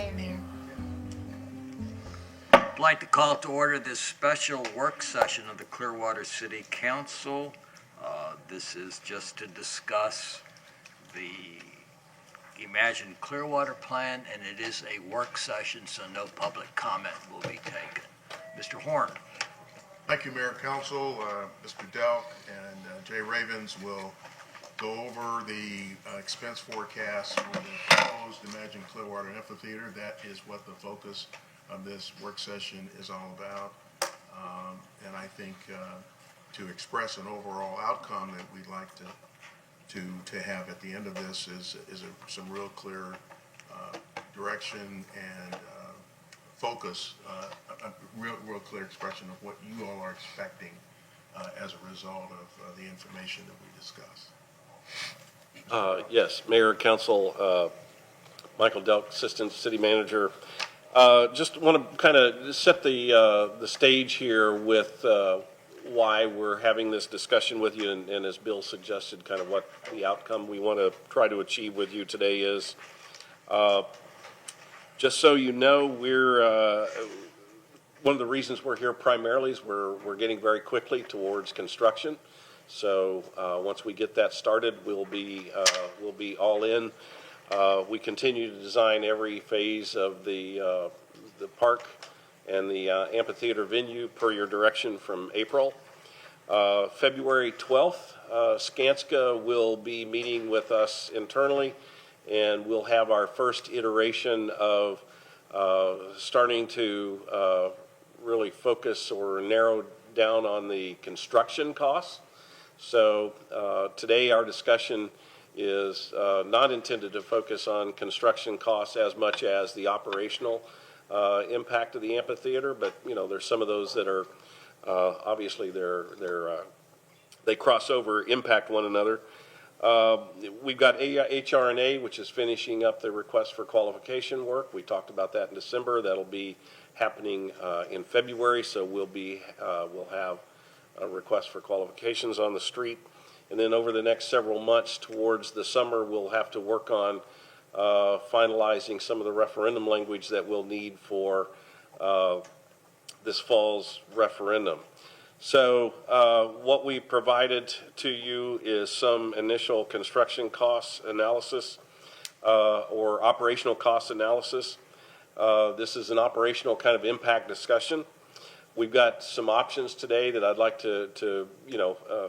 Mayor. I'd like to call to order this special work session of the Clearwater City Council. This is just to discuss the Imagine Clearwater plan, and it is a work session, so no public comment will be taken. Mr. Horn. Thank you, Mayor, Council. Mr. Delk and Jay Ravens will go over the expense forecast for the proposed Imagine Clearwater Amphitheater. That is what the focus of this work session is all about. And I think to express an overall outcome that we'd like to have at the end of this is some real clear direction and focus, a real clear expression of what you all are expecting as a result of the information that we discussed. Yes, Mayor, Council, Michael Delk, Assistant City Manager. Just want to kind of set the stage here with why we're having this discussion with you, and as Bill suggested, kind of what the outcome we want to try to achieve with you today is. Just so you know, we're one of the reasons we're here primarily is we're getting very quickly towards construction. So once we get that started, we'll be all in. We continue to design every phase of the park and the amphitheater venue per your direction from April. February 12th, Skanska will be meeting with us internally, and we'll have our first iteration of starting to really focus or narrow down on the construction costs. So today our discussion is not intended to focus on construction costs as much as the operational impact of the amphitheater, but you know there's some of those that are obviously they cross over, impact one another. We've got HR&A, which is finishing up the request for qualification work. We talked about that in December. That'll be happening in February, so we'll have a request for qualifications on the street. And then over the next several months towards the summer, we'll have to work on finalizing some of the referendum language that we'll need for this fall's referendum. So what we provided to you is some initial construction costs analysis or operational cost analysis. This is an operational kind of impact discussion. We've got some options today that I'd like to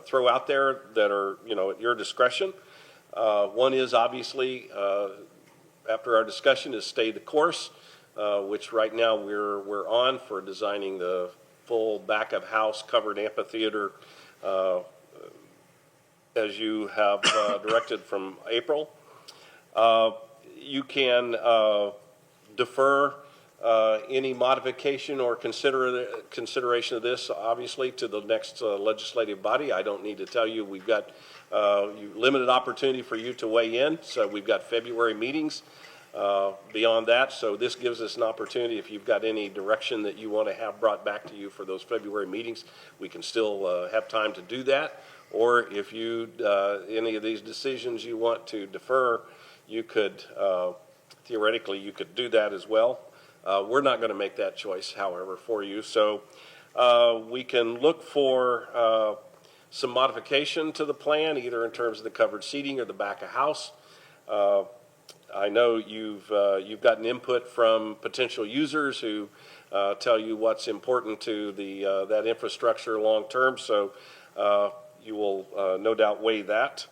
throw out there that are, at your discretion. One is obviously, after our discussion, is stay the course, which right now we're on for designing the full back of house covered amphitheater as you have directed from April. You can defer any modification or consideration of this, obviously, to the next legislative body. I don't need to tell you we've got limited opportunity for you to weigh in. So we've got February meetings beyond that. So this gives us an opportunity. If you've got any direction that you want to have brought back to you for those February meetings, we can still have time to do that. Or if you any of these decisions you want to defer, you could theoretically you could do that as well. We're not going to make that choice, however, for you. So we can look for some modification to the plan, either in terms of the covered seating or the back of house. I know you've gotten input from potential users who tell you what's important to that infrastructure long term. So you will no doubt weigh that.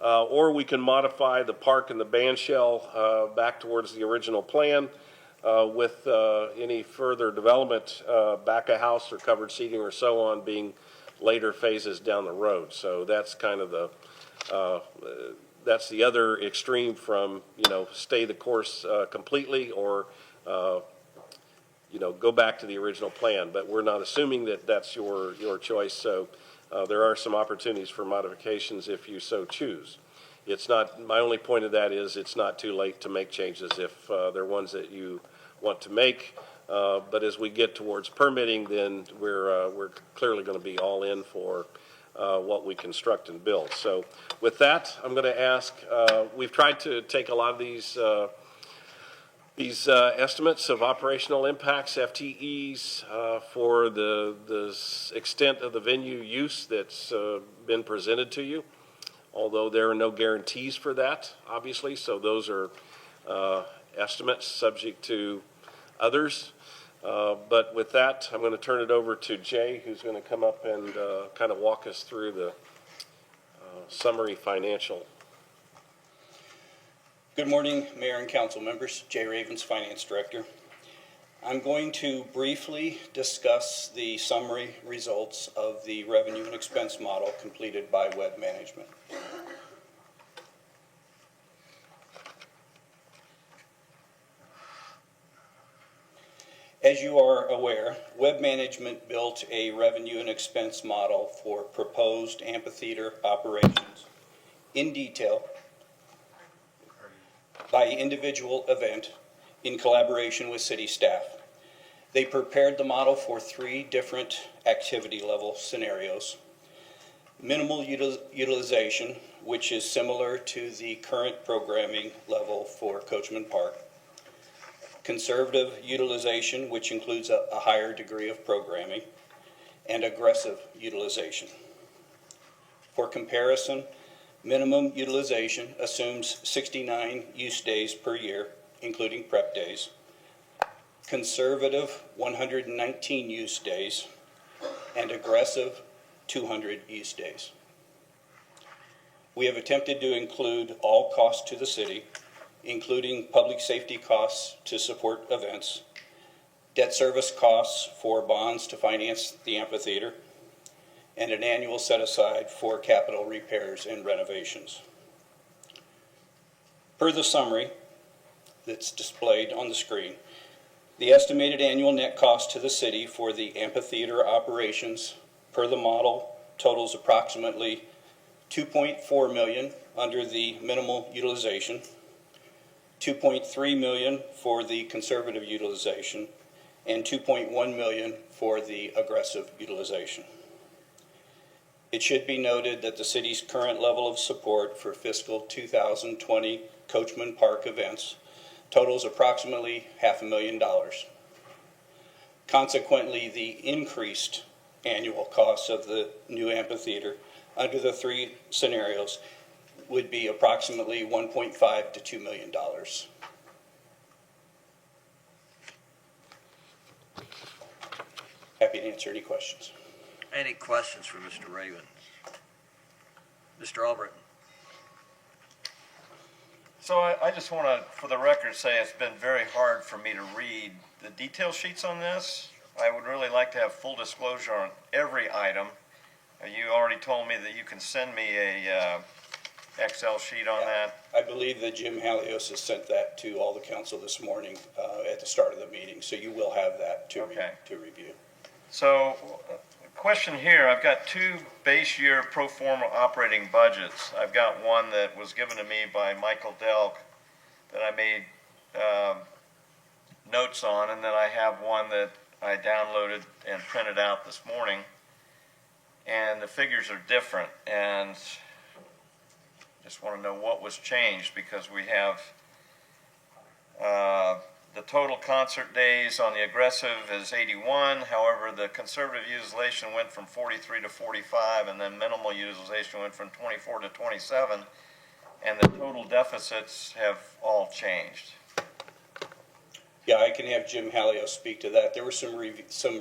Or we can modify the park and the band shell back towards the original plan. With any further development, back of house or covered seating or so on being later phases down the road. So that's kind of that's the other extreme from, stay the course completely or, go back to the original plan. But we're not assuming that that's your choice. So there are some opportunities for modifications if you so choose. It's not, my only point of that is it's not too late to make changes if they're ones that you want to make. But as we get towards permitting, then we're clearly going to be all in for what we construct and build. So with that, I'm going to ask, we've tried to take a lot of these These estimates of operational impacts, FTEs, for the extent of the venue use that's been presented to you, although there are no guarantees for that, obviously, so those are estimates subject to others. But with that, I'm going to turn it over to Jay, who's going to come up and kind of walk us through the summary financial. Good morning, Mayor and Council members. Jay Ravens, Finance Director. I'm going to briefly discuss the summary results of the revenue and expense model completed by Web Management. As you are aware, Web Management built a revenue and expense model for proposed amphitheater operations in detail by individual event in collaboration with city staff. They prepared the model for 3 different activity level scenarios. Minimal utilization, which is similar to the current programming level for Coachman Park. Conservative utilization, which includes a higher degree of programming. And aggressive utilization. For comparison, minimum utilization assumes 69 use days per year, including prep days. Conservative, 119 use days, and aggressive, 200 use days. We have attempted to include all costs to the city, including public safety costs to support events, debt service costs for bonds to finance the amphitheater, and an annual set-aside for capital repairs and renovations. Per the summary that's displayed on the screen, the estimated annual net cost to the city for the amphitheater operations per the model totals approximately $2.4 million under the minimal utilization, $2.3 million for the conservative utilization, and $2.1 million for the aggressive utilization. It should be noted that the city's current level of support for fiscal 2020 Coachman Park events totals approximately $500,000. Consequently, the increased annual cost of the new amphitheater under the 3 scenarios would be approximately $1.5 to $2 million. Happy to answer any questions. Any questions for Mr. Ravens? Mr. Albritton? So I just want to, for the record, say it's been very hard for me to read the detail sheets on this. I would really like to have full disclosure on every item. You already told me that you can send me a Excel sheet on that. I believe that Jim Halios has sent that to all the council this morning at the start of the meeting, so you will have that to review. So, question here, I've got 2 base year pro forma operating budgets. I've got one that was given to me by Michael Delk that I made notes on, and then I have one that I downloaded and printed out this morning. And the figures are different, and just want to know what was changed, because we have the total concert days on the aggressive is 81. However, the conservative utilization went from 43 to 45, and then minimal utilization went from 24 to 27, and the total deficits have all changed. Yeah, I can have Jim Halios speak to that. There were some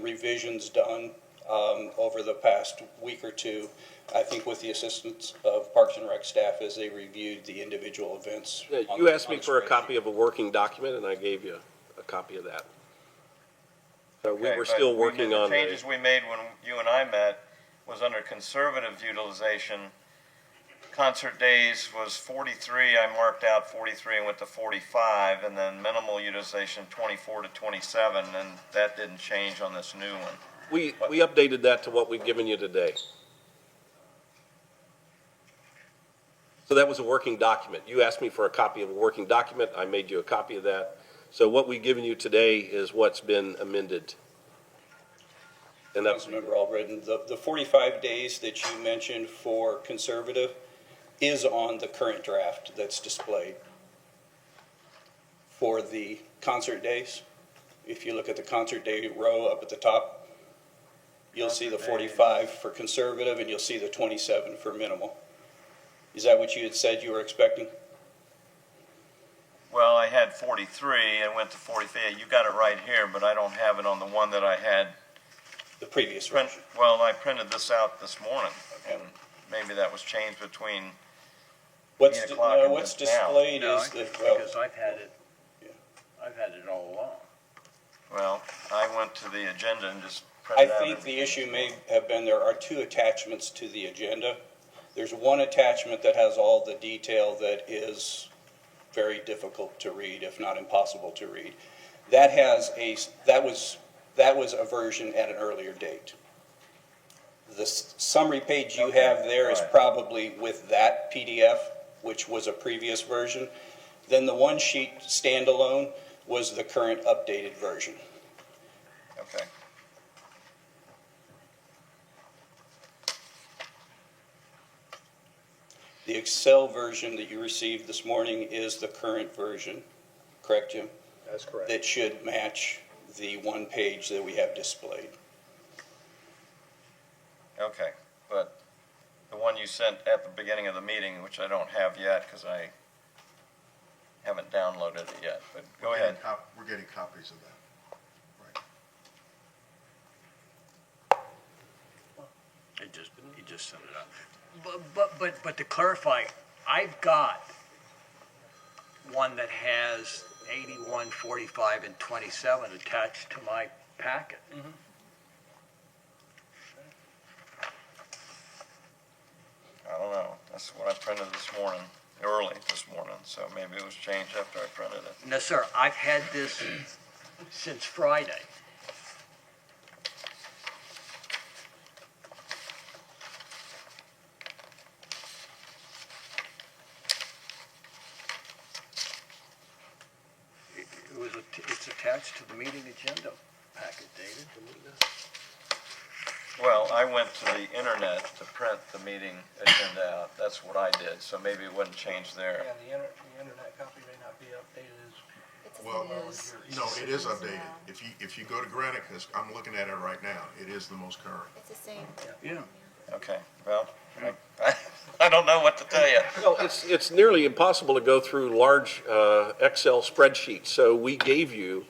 revisions done over the past week or 2, I think with the assistance of Parks and Rec staff as they reviewed the individual events. You asked me for a copy of a working document, and I gave you a copy of that. So we were still working on the changes we made when you and I met was under conservative utilization. Concert days was 43. I marked out 43 and went to 45, and then minimal utilization 24 to 27, and that didn't change on this new one. We updated that to what we've given you today. So that was a working document. You asked me for a copy of a working document. I made you a copy of that. So what we've given you today is what's been amended. And that's Councilmember Albritton, the 45 days that you mentioned for conservative is on the current draft that's displayed. for the concert days. If you look at the concert day row up at the top, you'll see the 45 for conservative and you'll see the 27 for minimal. Is that what you had said you were expecting? Well, I had 43 and went to 43. You got it right here, but I don't have it on the one that I had The previous print. version? Well, I printed this out this morning, and maybe that was changed between. What's, 8 o'clock and what's now. displayed No, is the, well, because I've had it, Yeah. I've had it all along. Well, I went to the agenda and just printed I out. think the issue may have been there are two attachments to the agenda. There's one attachment that has all the detail that is very difficult to read, if not impossible to read. That was a version at an earlier date. The summary page you have there is Right. probably with that PDF, which was a previous version. Then the one sheet standalone was the current updated version. Okay. The Excel version that you received this morning is the current version, correct, Jim? That's correct. That should match the one page that we have displayed. Okay, but the one you sent at the beginning of the meeting, which I don't have yet because I haven't downloaded it yet, but go ahead. We're getting copies of that. Right. He just sent it out. But to clarify, I've got one that has 81, 45, and 27 attached to my packet. I don't know. That's what I printed this morning, early this morning, so maybe it was changed after I printed it. No, sir, I've had this since Friday. It's attached to the meeting agenda packet, David. Well, I went to the internet to print the meeting agenda out. That's what I did, so maybe it wouldn't change there. Yeah, the internet copy may not be updated as. Well, It is. no, it is updated. If you go to Granicus, I'm looking at it right now, it is the most current. It's the same. Yeah. Okay, well, I don't know what to tell you. Well, it's nearly impossible to go through large Excel spreadsheets, so we gave you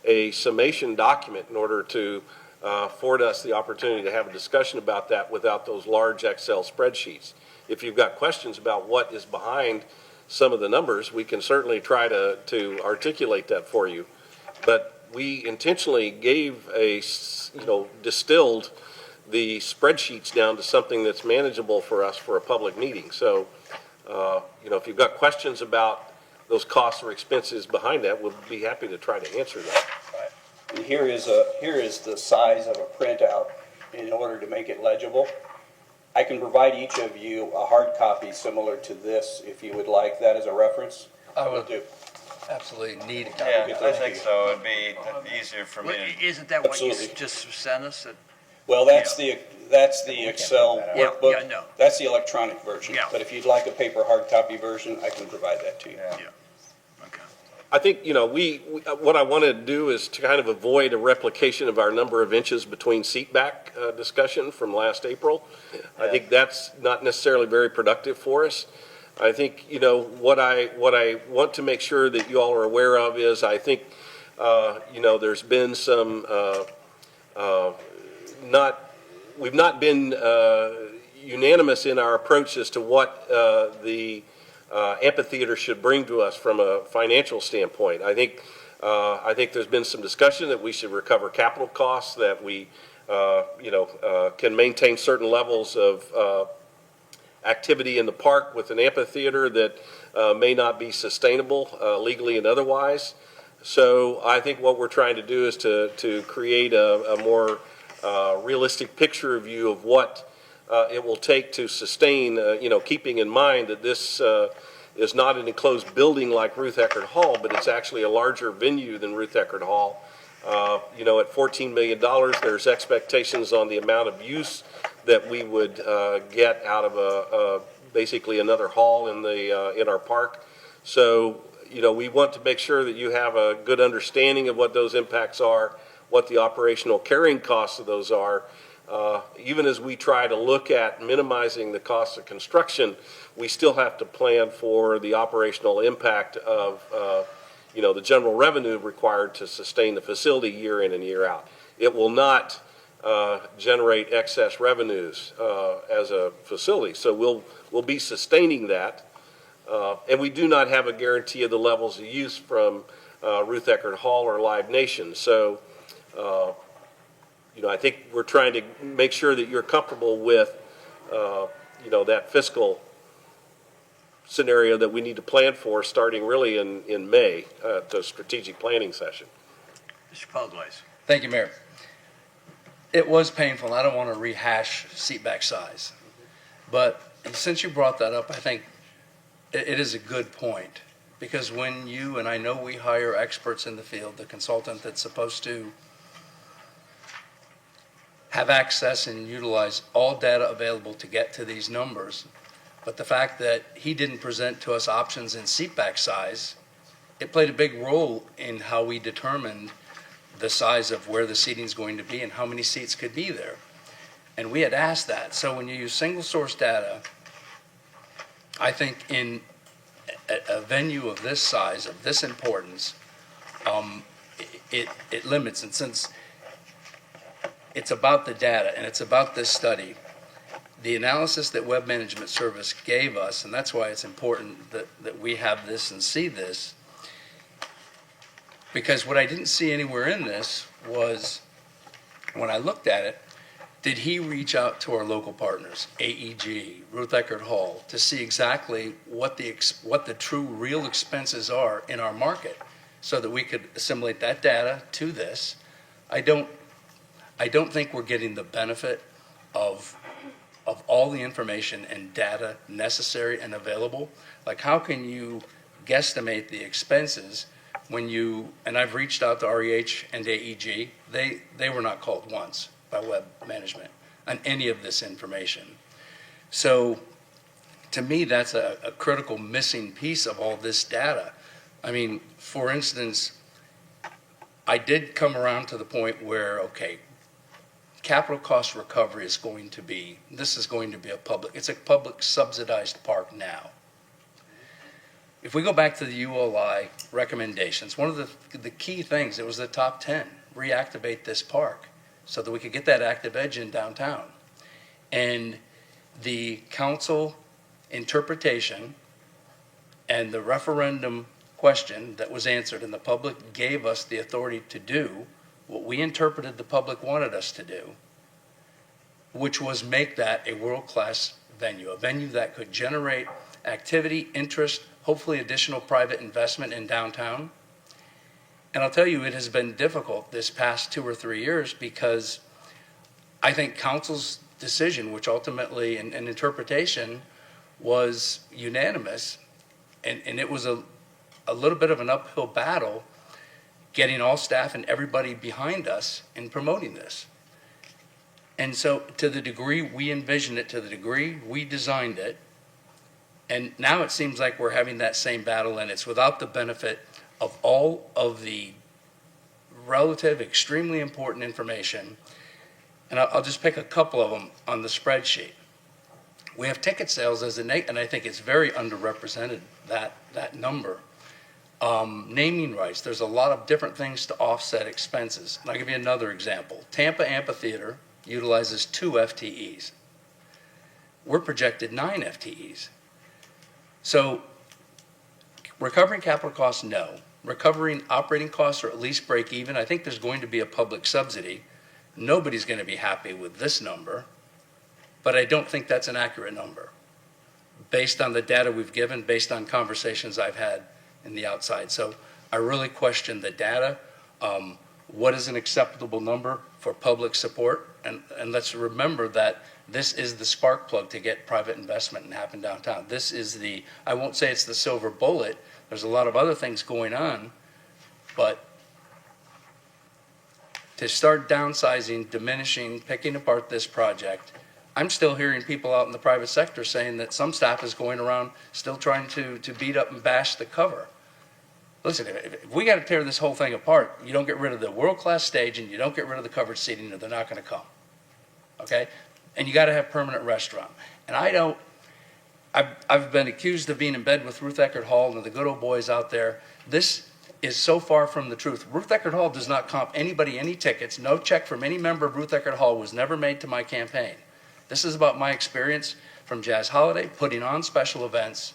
a summation document in order to afford us the opportunity to have a discussion about that without those large Excel spreadsheets. If you've got questions about what is behind some of the numbers, we can certainly try to articulate that for you. But we intentionally gave distilled the spreadsheets down to something that's manageable for us for a public meeting. So, if you've got questions about those costs or expenses behind that, we'll be happy to try to answer that. And here is the size of a printout in order to make it legible. I can provide each of you a hard copy similar to this if you would like that as a reference. I Will would do. absolutely need a copy. Yeah, I think so. It'd be easier for me to. Isn't that what you Absolutely. just sent us? Well, that's the Excel Yeah, workbook. yeah, no. That's the electronic version. Yeah. But if you'd like a paper hard copy version, I can provide that to you. Yeah. Okay. I think, what I wanted to do is to kind of avoid a replication of our number of inches between seat back discussion from last April. I think that's not necessarily very productive for us. I think, what I want to make sure that you all are aware of is I think, there's been some, we've not been unanimous in our approach as to what the amphitheater should bring to us from a financial standpoint. I think there's been some discussion that we should recover capital costs, that we, can maintain certain levels of activity in the park with an amphitheater that may not be sustainable legally and otherwise. So I think what we're trying to do is to create a more realistic picture view of what it will take to sustain, keeping in mind that this is not an enclosed building like Ruth Eckerd Hall, but it's actually a larger venue than Ruth Eckerd Hall. At $14 million, there's expectations on the amount of use that we would get out of basically another hall in our park. So, we want to make sure that you have a good understanding of what those impacts are, what the operational carrying costs of those are. Even as we try to look at minimizing the cost of construction, we still have to plan for the operational impact of, the general revenue required to sustain the facility year in and year out. It will not generate excess revenues as a facility, so we'll be sustaining that. And we do not have a guarantee of the levels of use from Ruth Eckerd Hall or Live Nation. So, I think we're trying to make sure that you're comfortable with, that fiscal scenario that we need to plan for starting really in May, the strategic planning session. Mr. Pudwise. Thank you, Mayor. It was painful, and I don't want to rehash seatback size. But since you brought that up, I think it is a good point. Because when you, and I know we hire experts in the field, the consultant that's supposed to have access and utilize all data available to get to these numbers, but the fact that he didn't present to us options in seatback size, it played a big role in how we determined the size of where the seating is going to be and how many seats could be there. And we had asked that. So when you use single source data, I think in a venue of this size, of this importance, it limits. And since it's about the data and it's about this study, the analysis that Web Management Service gave us, and that's why it's important that we have this and see this, because what I didn't see anywhere in this was, when I looked at it, did he reach out to our local partners, AEG, Ruth Eckerd Hall, to see exactly what the true real expenses are in our market so that we could assimilate that data to this? I don't think we're getting the benefit of all the information and data necessary and available. Like, how can you guesstimate the expenses when and I've reached out to REH and AEG, they were not called once by Web Management on any of this information. So to me, that's a critical missing piece of all this data. I mean, for instance, I did come around to the point where, okay, capital cost recovery is going to be it's a public subsidized park now. If we go back to the ULI recommendations, one of the key things, it was the top 10, reactivate this park so that we could get that active edge in downtown. And the council interpretation and the referendum question that was answered, and the public gave us the authority to do what we interpreted the public wanted us to do, which was make that a world-class venue, a venue that could generate activity, interest, hopefully additional private investment in downtown. And I'll tell you, it has been difficult this past 2 or 3 years because I think council's decision, which ultimately, and interpretation, was unanimous, and it was a little bit of an uphill battle getting all staff and everybody behind us in promoting this. And so to the degree we envisioned it, to the degree we designed it, and now it seems like we're having that same battle, and it's without the benefit of all of the relative, extremely important information. And I'll just pick a couple of them on the spreadsheet. We have ticket sales as and I think it's very underrepresented, that number. Naming rights, there's a lot of different things to offset expenses. And I'll give you another example. Tampa Amphitheater utilizes 2 FTEs. We're projected 9 FTEs. So recovering capital costs, no. Recovering operating costs, or at least break even, I think there's going to be a public subsidy. Nobody's going to be happy with this number, but I don't think that's an accurate number based on the data we've given, based on conversations I've had in the outside. So I really question the data. What is an acceptable number for public support? And let's remember that this is the spark plug to get private investment and happen downtown. This is I won't say it's the silver bullet. There's a lot of other things going on, but to start downsizing, diminishing, picking apart this project, I'm still hearing people out in the private sector saying that some staff is going around still trying to beat up and bash the cover. listen, if we got to tear this whole thing apart, you don't get rid of the world-class stage and you don't get rid of the covered seating, or they're not going to come. Okay? And you got to have permanent restaurant. And I've been accused of being in bed with Ruth Eckerd Hall and the good old boys out there. This is so far from the truth. Ruth Eckerd Hall does not comp anybody any tickets. No check from any member of Ruth Eckerd Hall was never made to my campaign. This is about my experience from Jazz Holiday, putting on special events,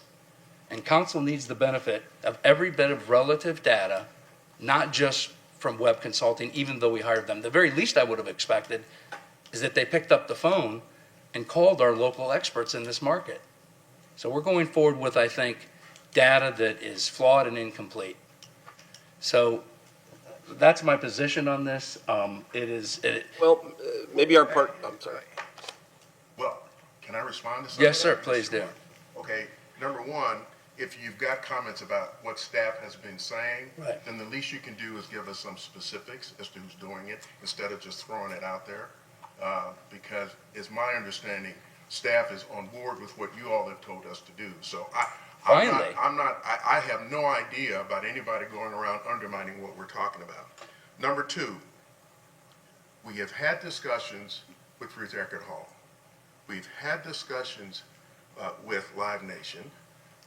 and council needs the benefit of every bit of relative data, not just from Web Consulting, even though we hired them. The very least I would have expected is that they picked up the phone and called our local experts in this market. So we're going forward with, I think, data that is flawed and incomplete. So that's my position on this. Well, maybe our part, I'm sorry. Well, can I respond to something? Yes, sir, please do. Okay, number one, if you've got comments about what staff has been saying, Right. then the least you can do is give us some specifics as to who's doing it, instead of just throwing it out there. Because it's my understanding, staff is on board with what you all have told us to do. So I have no idea about anybody going around undermining what we're talking about. Number two, we have had discussions with Ruth Eckerd Hall. We've had discussions with Live Nation.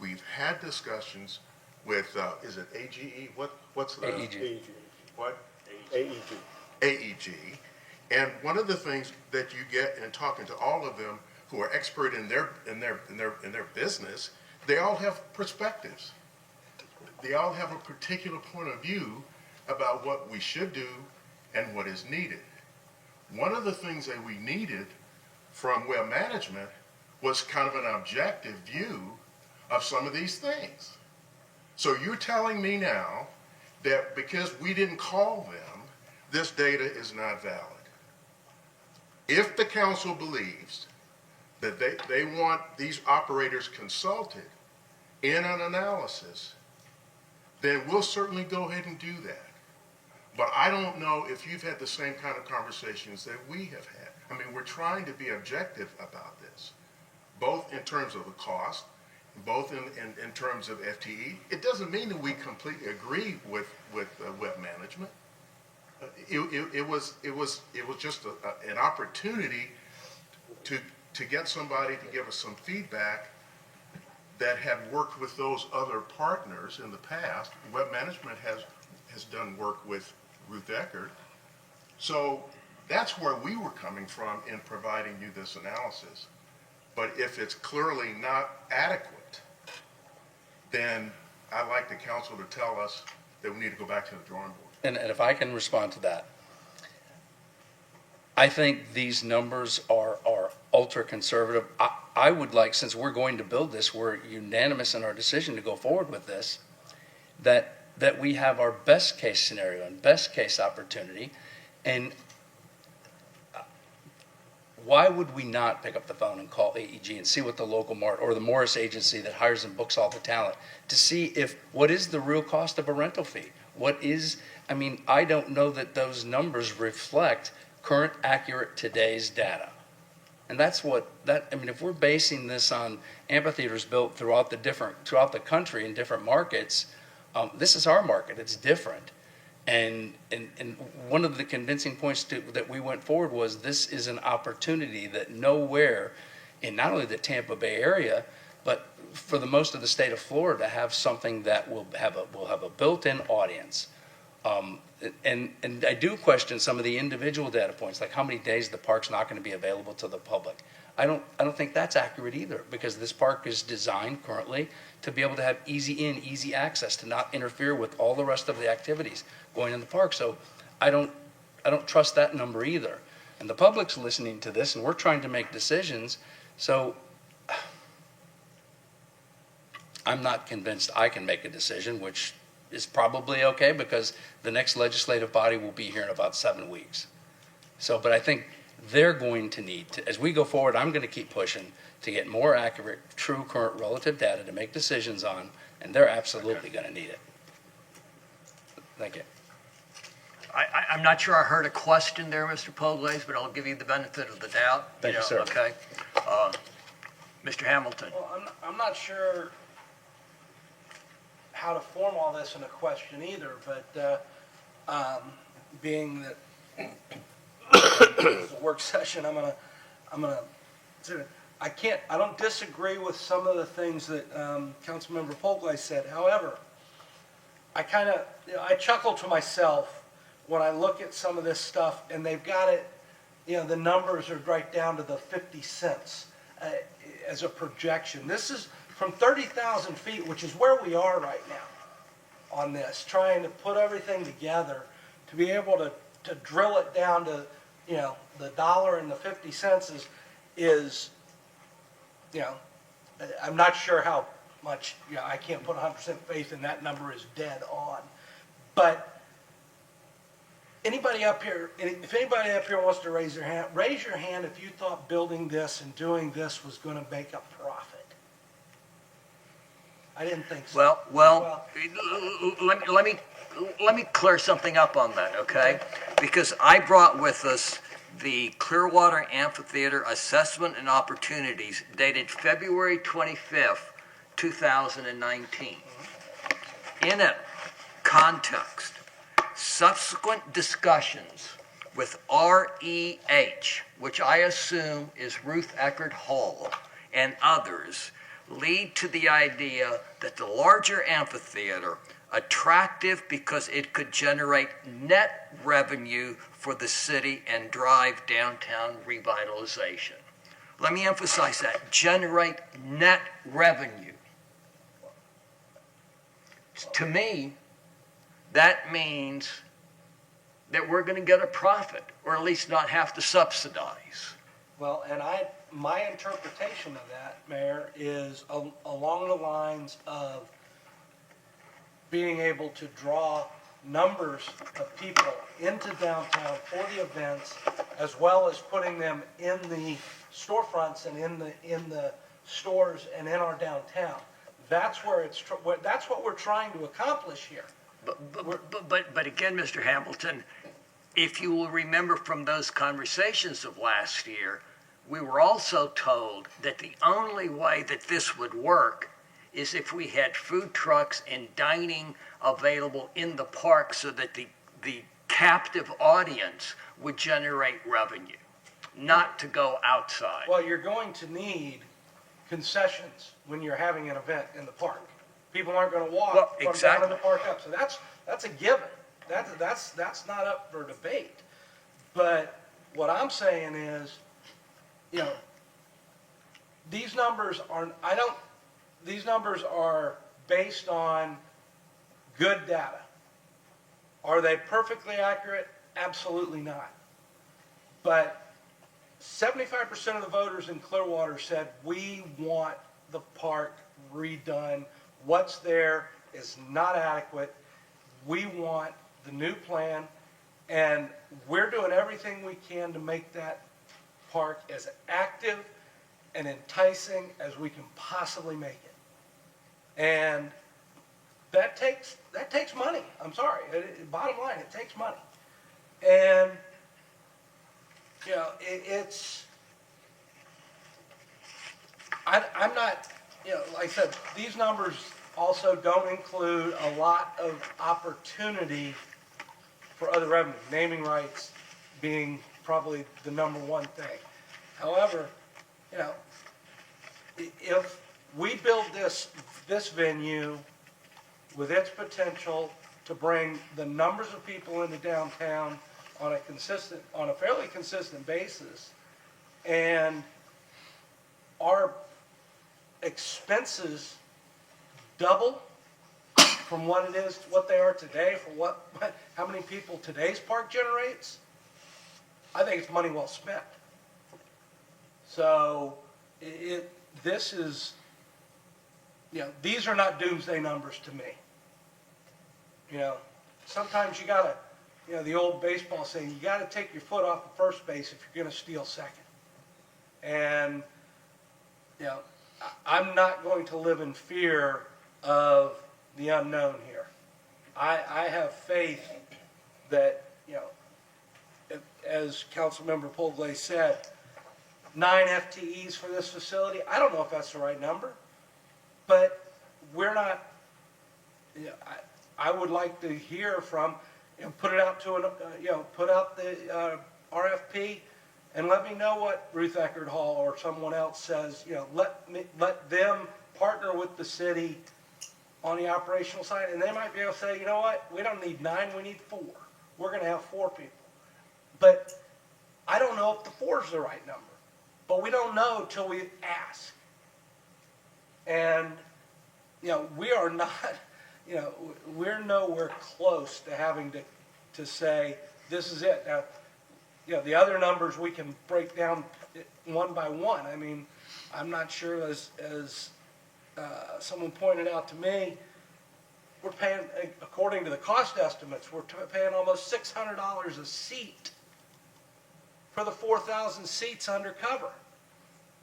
We've had discussions with, is it AGE? What's the? AEG. What? AEG. AEG. And one of the things that you get in talking to all of them who are expert in their business, they all have perspectives. They all have a particular point of view about what we should do and what is needed. One of the things that we needed from web management was kind of an objective view of some of these things. So you're telling me now that because we didn't call them, this data is not valid. If the council believes that they want these operators consulted in an analysis, then we'll certainly go ahead and do that. But I don't know if you've had the same kind of conversations that we have had. I mean, we're trying to be objective about this, both in terms of the cost, both in terms of FTE. It doesn't mean that we completely agree with web management. It was just an opportunity to get somebody to give us some feedback that had worked with those other partners in the past. Web management has done work with Ruth Eckerd. So that's where we were coming from in providing you this analysis. But if it's clearly not adequate, then I'd like the council to tell us that we need to go back to the drawing board. And if I can respond to that, I think these numbers are ultra conservative. I would like, since we're going to build this, we're unanimous in our decision to go forward with this, that we have our best case scenario and best case opportunity. And why would we not pick up the phone and call AEG and see what the local mart or the Morris agency that hires and books all the talent to see what is the real cost of a rental fee? I don't know that those numbers reflect current, accurate, today's data. And if we're basing this on amphitheaters built throughout the country in different markets, this is our market. It's different. And one of the convincing points that we went forward was this is an opportunity that nowhere in not only the Tampa Bay area, but for the most of the state of Florida, have something that will have a built-in audience. And I do question some of the individual data points, like how many days the park's not going to be available to the public. I don't think that's accurate either, because this park is designed currently to be able to have easy in, easy access, to not interfere with all the rest of the activities going in the park. So I don't trust that number either. And the public's listening to this, and we're trying to make decisions. So I'm not convinced I can make a decision, which is probably okay, because the next legislative body will be here in about 7 weeks. But I think they're going to need to, as we go forward, I'm going to keep pushing to get more accurate, true, current, relative data to make decisions on, and they're absolutely going to need it. Thank you. I'm not sure I heard a question there, Mr. Poglaze, but I'll give you the benefit of the doubt. Thank you, sir. Okay. Mr. Hamilton. Well, I'm not sure how to form all this in a question either, but, being that it's a work session, I'm gonna, I don't disagree with some of the things that, Councilmember Polglay said. However, I kind of, I chuckle to myself when I look at some of this stuff, and they've got it, the numbers are right down to the 50 cents as a projection. This is from 30,000 feet, which is where we are right now on this, trying to put everything together to be able to drill it down to, the dollar and the 50 cents is, I'm not sure how much, I can't put 100% faith in that number is dead on. But anybody up here, if anybody up here wants to raise your hand if you thought building this and doing this was going to make a profit. I didn't think so. Well, let me clear something up on that, okay? Because I brought with us the Clearwater Amphitheater Assessment and Opportunities dated February 25th, 2019. In it, context, subsequent discussions with REH, which I assume is Ruth Eckerd Hall, and others, lead to the idea that the larger amphitheater, attractive because it could generate net revenue for the city and drive downtown revitalization. Let me emphasize that, generate net revenue. To me, that means that we're going to get a profit, or at least not have to subsidize. Well, and my interpretation of that, Mayor, is along the lines of being able to draw numbers of people into downtown for the events, as well as putting them in the storefronts and in the stores and in our downtown. That's where that's what we're trying to accomplish here. But again, Mr. Hamilton, if you will remember from those conversations of last year, we were also told that the only way that this would work is if we had food trucks and dining available in the park so that the captive audience would generate revenue, not to go outside. Well, you're going to need concessions when you're having an event in the park. People aren't going to walk from down in the park up. So that's a given. That's not up for debate. But what I'm saying is, these numbers are based on good data. Are they perfectly accurate? Absolutely not. But 75% of the voters in Clearwater said, we want the park redone. What's there is not adequate. We want the new plan, and we're doing everything we can to make that park as active and enticing as we can possibly make it. And that takes money. I'm sorry. Bottom line, it takes money. And I'm not, like I said, these numbers also don't include a lot of opportunity for other revenue, naming rights being probably the number one thing. However, if we build this venue with its potential to bring the numbers of people into downtown on a fairly consistent basis, and our expenses double from what they are today, for how many people today's park generates, I think it's money well spent. So this is, these are not doomsday numbers to me. Sometimes you gotta, the old baseball saying, you gotta take your foot off of first base if you're gonna steal second. And, I'm not going to live in fear of the unknown here. I have faith that, as Councilmember Polglay said, 9 FTEs for this facility. I don't know if that's the right number, but we're not, you know, I would like to hear from, you know, put it out to put out the RFP and let me know what Ruth Eckerd Hall or someone else says, you know, let them partner with the city on the operational side, and they might be able to say, you know what, we don't need 9, we need 4. We're gonna have 4 people. But I don't know if the 4 is the right number, but we don't know till we ask. And, you know, we are not, you know, we're nowhere close to having to say, this is it. Now, you know, the other numbers we can break down one by one. I mean, I'm not sure, as someone pointed out to me, we're paying, according to the cost estimates, we're paying almost $600 a seat for the 4,000 seats undercover.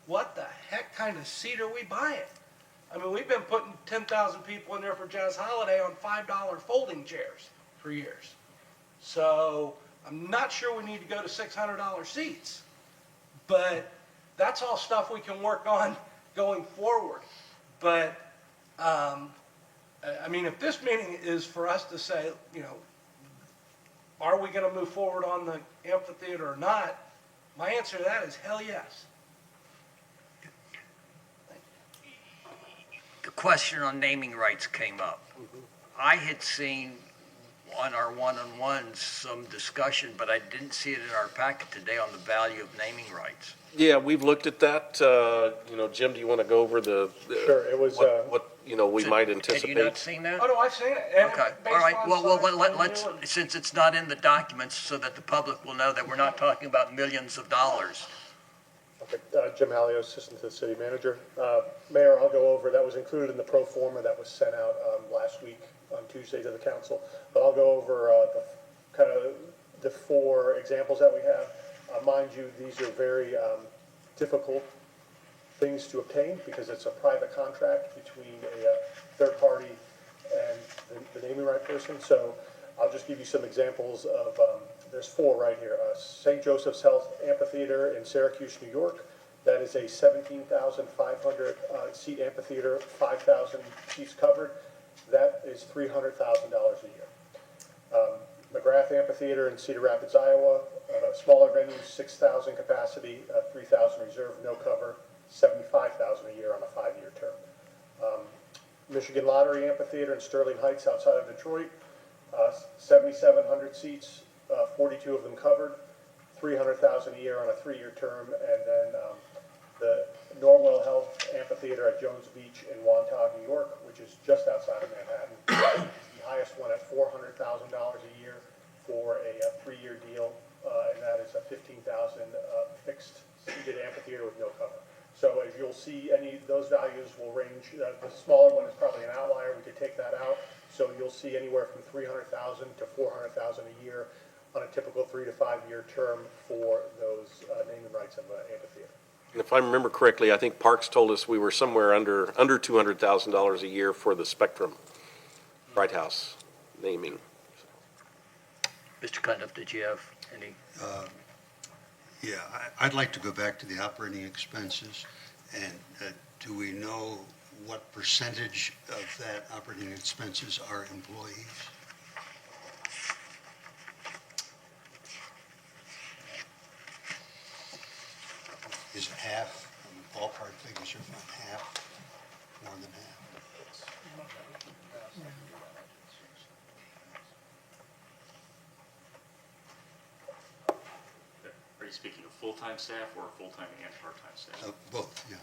What the heck kind of seat are we buying? I mean, we've been putting 10,000 people in there for Jazz Holiday on $5 folding chairs for years. So I'm not sure we need to go to $600 seats, but that's all stuff we can work on going forward. But, I mean, if this meeting is for us to say, you know, are we going to move forward on the amphitheater or not, my answer to that is hell yes. The question on naming rights came up. I had seen on our one-on-ones some discussion, but I didn't see it in our packet today on the value of naming rights. Yeah, we've looked at that. You know, Jim, do you want to go over Sure, it was, what, you know, we might Had anticipate? you not seen that? Oh, no, I've seen it. And Okay, based all right, on well, size, let's, revenue, and- since it's not in the documents, so that the public will know that we're not talking about millions of dollars. okay, Jim Halio, Assistant to the City Manager. Mayor, I'll go over, that was included in the pro forma that was sent out last week on Tuesday to the council. But I'll go over the 4 examples that we have. Mind you, these are very difficult things to obtain because it's a private contract between a third party and the naming right person. So I'll just give you some examples of, there's 4 right here. St. Joseph's Health Amphitheater in Syracuse, New York. That is a 17,500 seat amphitheater, 5,000 seats covered. That is $300,000 a year. McGrath Amphitheater in Cedar Rapids, Iowa, smaller venue, 6,000 capacity, 3,000 reserve, no cover, $75,000 a year on a 5-year term. Michigan Lottery Amphitheater in Sterling Heights outside of Detroit, 7,700 seats, 42 of them covered, $300,000 a year on a 3-year term. And then the Norwell Health Amphitheater at Jones Beach in Wantagh, New York, which is just outside of Manhattan, the highest one at $400,000 a year for a 3-year deal, and that is a 15,000 fixed seated amphitheater with no cover. So as you'll see, any of those values will range. The smaller one is probably an outlier. We could take that out. So you'll see anywhere from $300,000 to $400,000 a year on a typical 3 to 5 year term for those naming rights of an amphitheater. And if I remember correctly, I think Parks told us we were somewhere under $200,000 a year for the Spectrum Bright House naming. Mr. Cundiff, did you have any? Yeah, I'd like to go back to the operating expenses, and do we know what percentage of that operating expenses are employees? Is it half? Ballpark figures are about half, more than half. Are you speaking of full-time staff or full-time and part-time staff? Both, yeah.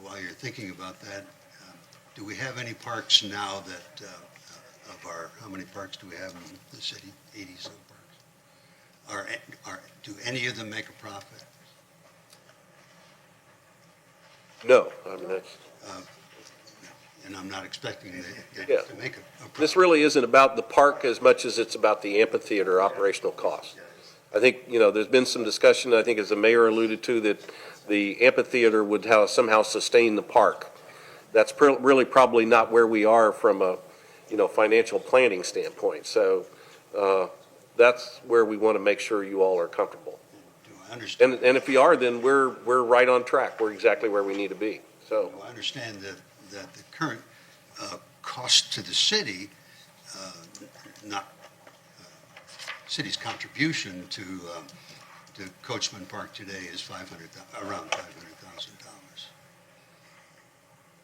While you're thinking about that, do we have any parks now that, how many parks do we have in the city? 80-some parks. Do any of them make a profit? No, I mean, that's, And I'm not expecting them Yeah. to make a profit. this really isn't about the park as much as it's about the amphitheater operational costs. I think, you know, there's been some discussion, I think as the mayor alluded to, that the amphitheater would somehow sustain the park. That's really probably not where we are from a, you know, financial planning standpoint. So that's where we want to make sure you all are comfortable. Do I understand? And if you are, then we're right on track. We're exactly where we need to be. So, I understand that the current cost to the city, not city's contribution to Coachman Park today is around $500,000.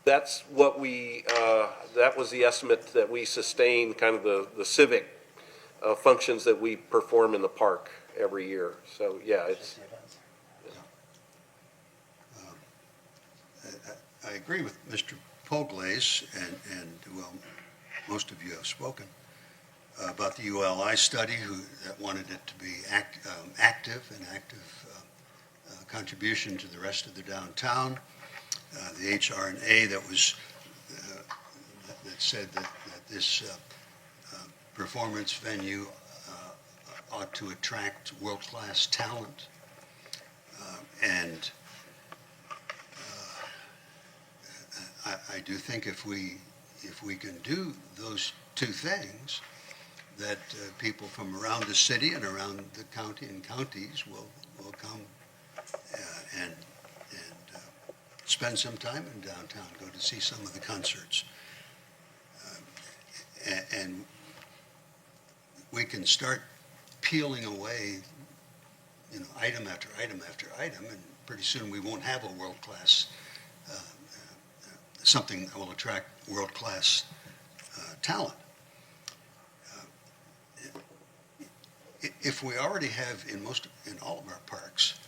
that's what that was the estimate that we sustained, kind of the civic functions that we perform in the park every year. So, yeah, it's, I agree with Mr. Poglaze, and well, most of you have spoken about the ULI study that wanted it to be active contribution to the rest of the downtown. The HR&A that said that this performance venue ought to attract world-class talent. And I do think if we can do those two things, that people from around the city and around the county and counties will come and spend some time in downtown, go to see some of the concerts. And we can start peeling away, item after item after item, and pretty soon we won't have a world-class, something that will attract world-class talent. If we already have in all of our parks,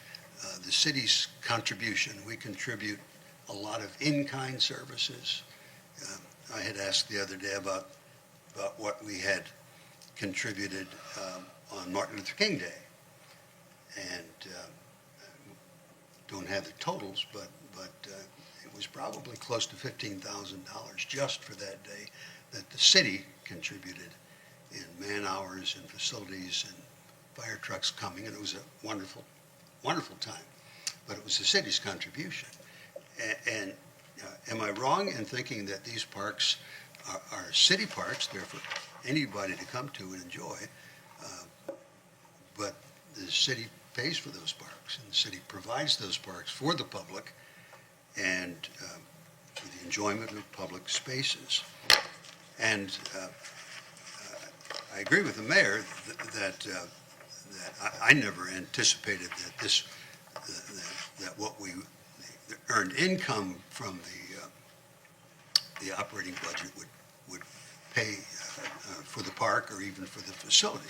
the city's contribution, we contribute a lot of in-kind services. I had asked the other day about what we had contributed on Martin Luther King Day, and don't have the totals, but it was probably close to $15,000 just for that day that the city contributed in man hours and facilities and fire trucks coming, and it was a wonderful, wonderful time. But it was the city's contribution. And am I wrong in thinking that these parks are city parks, they're for anybody to come to and enjoy, but the city pays for those parks, and the city provides those parks for the public and for the enjoyment of public spaces. And I agree with the mayor that I never anticipated that that what we the earned income from the operating budget would pay for the park or even for the facility.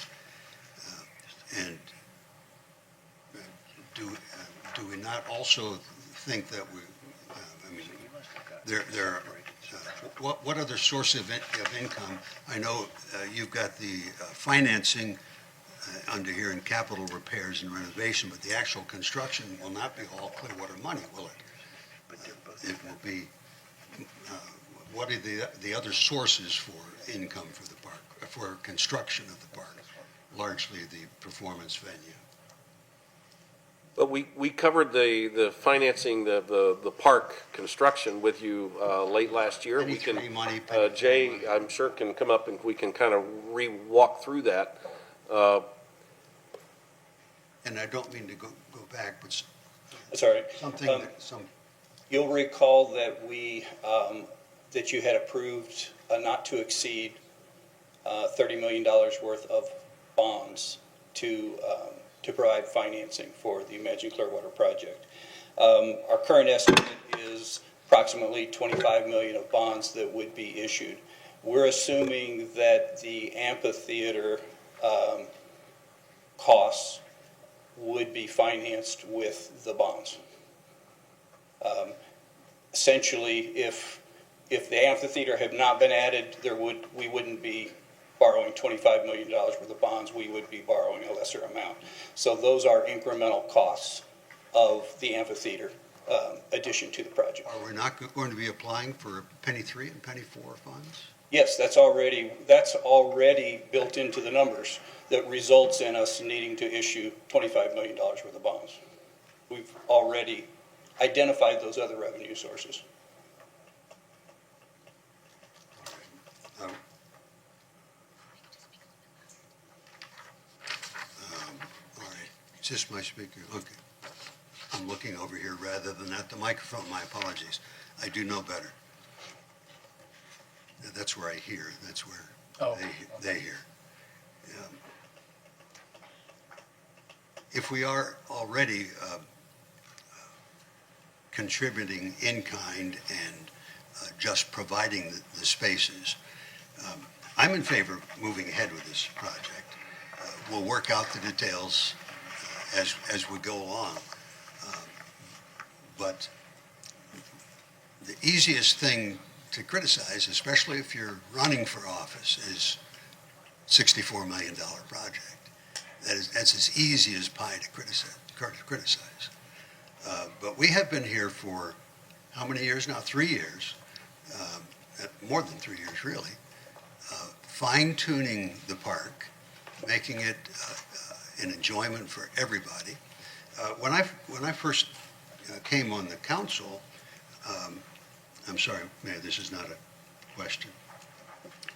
And do we not also think that there are what other source of income? I know you've got the financing under here in capital repairs and renovation, but the actual construction will not be all Clearwater money, will it? It will be, what are the other sources for income for the park, for construction of the park? Largely the performance venue. but we covered the financing, the park construction with you late last year. We can, money. Jay, I'm sure can come up and we can kind of walk through that. And I don't mean to go back, but Sorry. something You'll recall that that you had approved a not to exceed $30 million worth of bonds to provide financing for the Imagine Clearwater project. Our current estimate is approximately $25 million of bonds that would be issued. We're assuming that the amphitheater costs would be financed with the bonds. Essentially, if the amphitheater had not been added, we wouldn't be borrowing $25 million worth of bonds. We would be borrowing a lesser amount. So those are incremental costs of the amphitheater addition to the project. Are we not going to be applying for penny 3 and penny 4 funds? Yes, that's already built into the numbers that results in us needing to issue $25 million worth of bonds. We've already identified those other revenue sources. All right, it's just my speaker. Okay. I'm looking over here rather than at the microphone. My apologies. I do know better. That's where I hear, that's where Oh. they hear. If we are already contributing in kind and just providing the spaces, I'm in favor of moving ahead with this project. We'll work out the details as we go along. But the easiest thing to criticize, especially if you're running for office, is $64 million project. That's as easy as pie to criticize. But we have been here for how many years now? 3 years, more than 3 years really, fine-tuning the park, making it an enjoyment for everybody. When I first came on the council, I'm sorry, Mayor, this is not a question.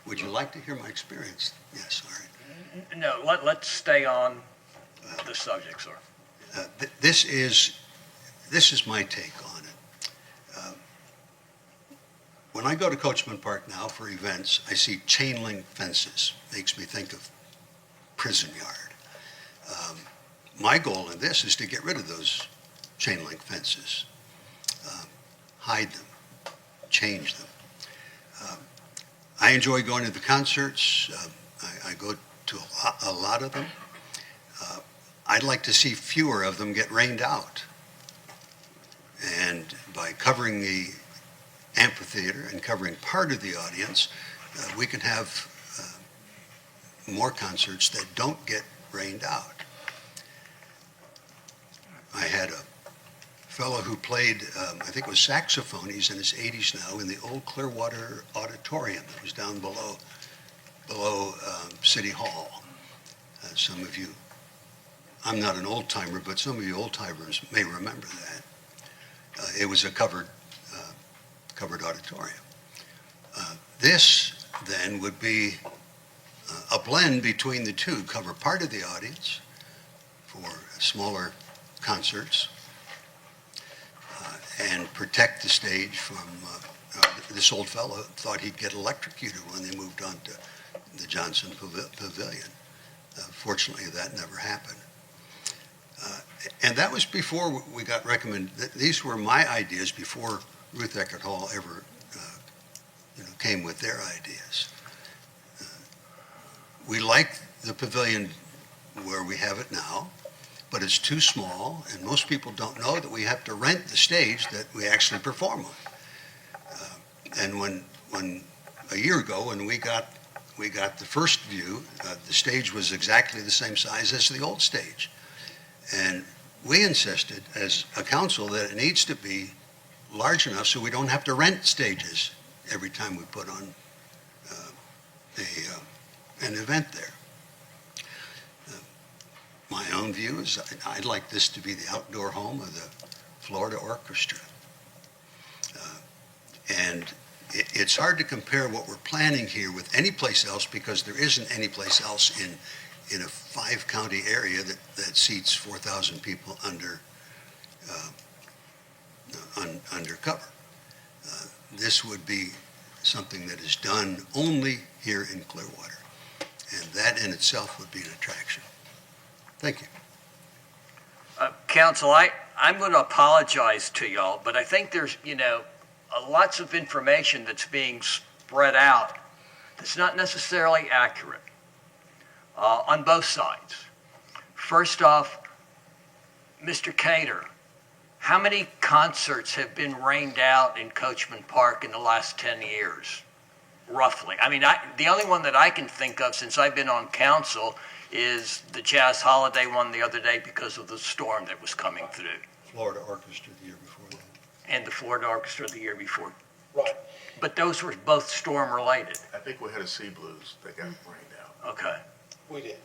Would you like to hear my experience? Yes, all right. No, let's stay on the subject, sir. This is my take on it. When I go to Coachman Park now for events, I see chain link fences. Makes me think of prison yard. My goal in this is to get rid of those chain link fences, hide them, change them. I enjoy going to the concerts. I go to a lot of them. I'd like to see fewer of them get rained out. And by covering the amphitheater and covering part of the audience, we can have more concerts that don't get rained out. I had a fellow who played, I think it was saxophone, he's in his 80s now, in the old Clearwater auditorium that was down below City Hall. Some of you, I'm not an old timer, but some of you old timers may remember that. It was a covered auditorium. This then would be a blend between the two, cover part of the audience for smaller concerts, and protect the stage from, this old fellow thought he'd get electrocuted when they moved on to the Johnson Pavilion. Fortunately, that never happened. And that was before we got recommended. These were my ideas before Ruth Eckerd Hall ever came with their ideas. We like the pavilion where we have it now, but it's too small, and most people don't know that we have to rent the stage that we actually perform on. And when a year ago, when we got the first view, the stage was exactly the same size as the old stage. And we insisted as a council that it needs to be large enough so we don't have to rent stages every time we put on an event there. My own view is I'd like this to be the outdoor home of the Florida Orchestra. And it's hard to compare what we're planning here with any place else because there isn't any place else in a 5-county area that seats 4,000 people under cover. This would be something that is done only here in Clearwater, and that in itself would be an attraction. Thank you. Council, I'm going to apologize to y'all, but I think there's, lots of information that's being spread out that's not necessarily accurate on both sides. First off, Mr. Cater, how many concerts have been rained out in Coachman Park in the last 10 years, roughly? I mean, the only one that I can think of since I've been on council is the Jazz Holiday one the other day because of the storm that was coming through. Florida Orchestra the year before that. And the Florida Orchestra the year before. Right. But those were both storm-related. I think we had a Sea Blues that got rained out. Okay. We did.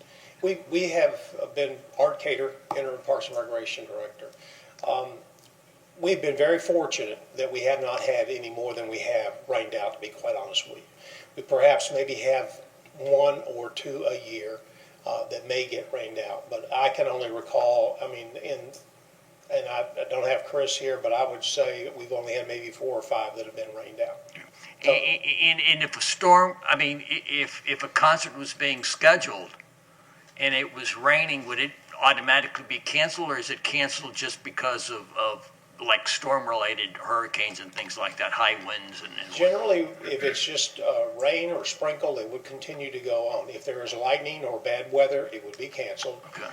We have been, Art Cater, interim Parks and Recreation Director. We've been very fortunate that we have not had any more than we have rained out, to be quite honest with you. We perhaps maybe have 1 or 2 a year that may get rained out, but I can only recall, in and I don't have Chris here, but I would say we've only had maybe 4 or 5 that have been rained out. And if a storm, I mean, if a concert was being scheduled and it was raining, would it automatically be canceled, or is it canceled just because of like storm-related hurricanes and things like that, high winds and Generally, if it's just rain or sprinkle, it would continue to go on. If there is lightning or bad weather, it would be canceled. Okay.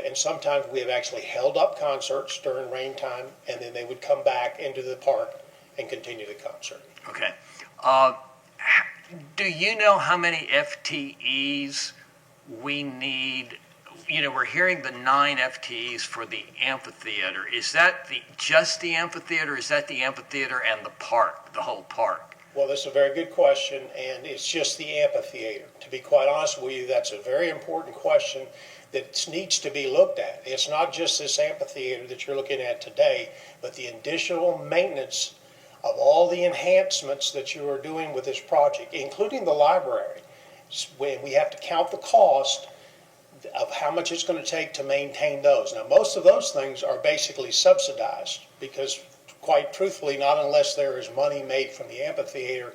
And sometimes we have actually held up concerts during rain time, and then they would come back into the park and continue the concert. Okay. Do you know how many FTEs we need? You know, we're hearing the 9 FTEs for the amphitheater. Is that just the amphitheater? Is that the amphitheater and the park, the whole park? Well, that's a very good question, and it's just the amphitheater. To be quite honest with you, that's a very important question that needs to be looked at. It's not just this amphitheater that you're looking at today, but the additional maintenance of all the enhancements that you are doing with this project, including the library. When we have to count the cost of how much it's going to take to maintain those. Now, most of those things are basically subsidized because, quite truthfully, not unless there is money made from the amphitheater,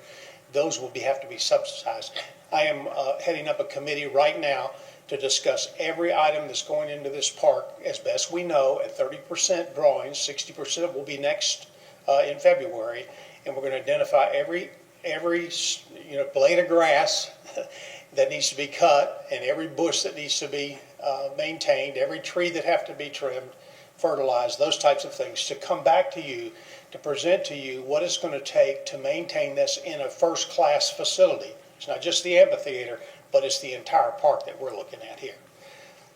those will have to be subsidized. I am heading up a committee right now to discuss every item that's going into this park as best we know at 30% drawings. 60% will be next in February, and we're going to identify every blade of grass that needs to be cut, and every bush that needs to be maintained, every tree that have to be trimmed, fertilized, those types of things, to come back to you, to present to you what it's going to take to maintain this in a first-class facility. It's not just the amphitheater, but it's the entire park that we're looking at here.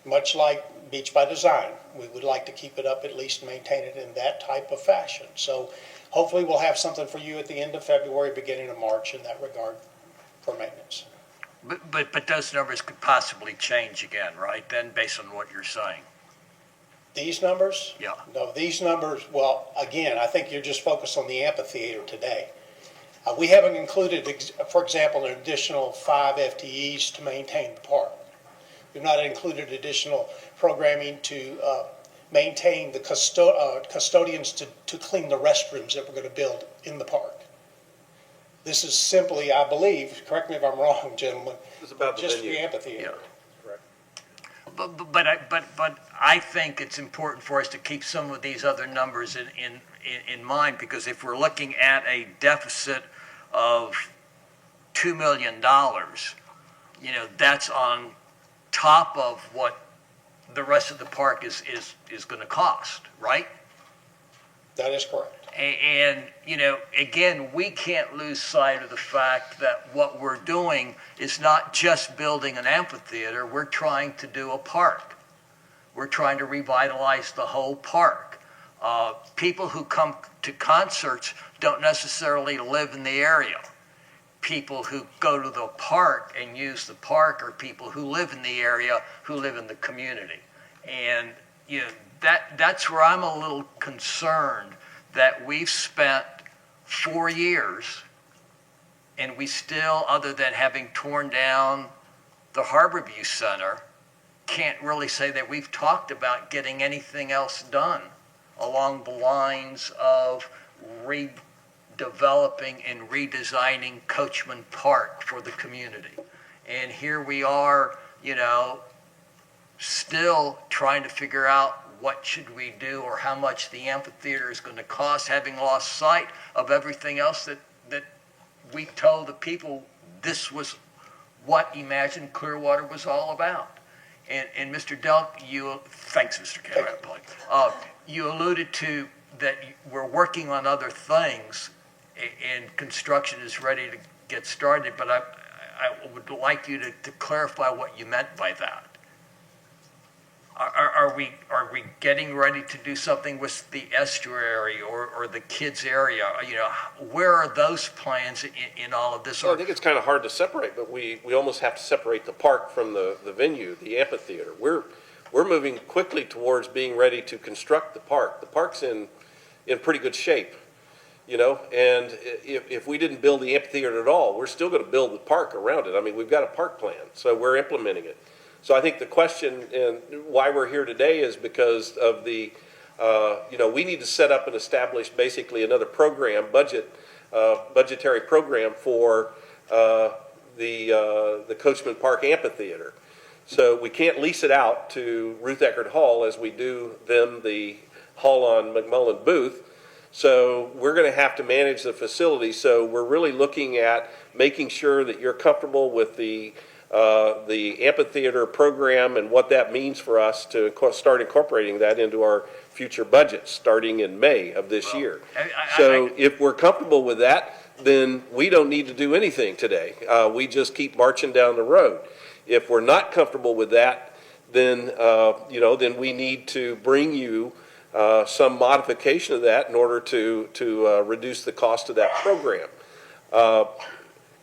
Much like Beach by Design, we would like to keep it up, at least maintain it in that type of fashion. So hopefully we'll have something for you at the end of February, beginning of March in that regard for maintenance. But those numbers could possibly change again, right? Then, based on what you're saying. These numbers? Yeah. No, these numbers, well, again, I think you're just focused on the amphitheater today. We haven't included, for example, an additional 5 FTEs to maintain the park. We've not included additional programming to maintain the custodians to clean the restrooms that we're going to build in the park. This is simply, I believe, correct me if I'm wrong, gentlemen, It's about the just venue. the amphitheater. But I think it's important for us to keep some of these other numbers in mind, because if we're looking at a deficit of $2 million, that's on top of what the rest of the park is going to cost, right? That is correct. And, again, we can't lose sight of the fact that what we're doing is not just building an amphitheater, we're trying to do a park. We're trying to revitalize the whole park. People who come to concerts don't necessarily live in the area. People who go to the park and use the park are people who live in the area, who live in the community. And, that's where I'm a little concerned that we've spent 4 years and we still, other than having torn down the Harborview Center, can't really say that we've talked about getting anything else done along the lines of redeveloping and redesigning Coachman Park for the community. And here we are, still trying to figure out what should we do or how much the amphitheater is going to cost, having lost sight of everything else that we told the people this was what Imagine Clearwater was all about. And Mr. Delk, thanks, Mr. Cameron, you alluded to that we're working on other things and construction is ready to get started, but I would like you to clarify what you meant by that. Are we getting ready to do something with the estuary or the kids area? Where are those plans in all of this? Well, I think it's kind of hard to separate, but we almost have to separate the park from the venue, the amphitheater. We're moving quickly towards being ready to construct the park. The park's in pretty good shape, and if we didn't build the amphitheater at all, we're still going to build the park around it. I mean, we've got a park plan, so we're implementing it. So I think the question and why we're here today is because of the we need to set up and establish basically another program, budgetary program for the Coachman Park Amphitheater. So we can't lease it out to Ruth Eckerd Hall as we do them the hall on McMullen Booth. So we're going to have to manage the facility. So we're really looking at making sure that you're comfortable with the amphitheater program and what that means for us to start incorporating that into our future budgets starting in May of this year. So if we're comfortable with that, then we don't need to do anything today. We just keep marching down the road. If we're not comfortable with that, then then we need to bring you some modification of that in order to reduce the cost of that program.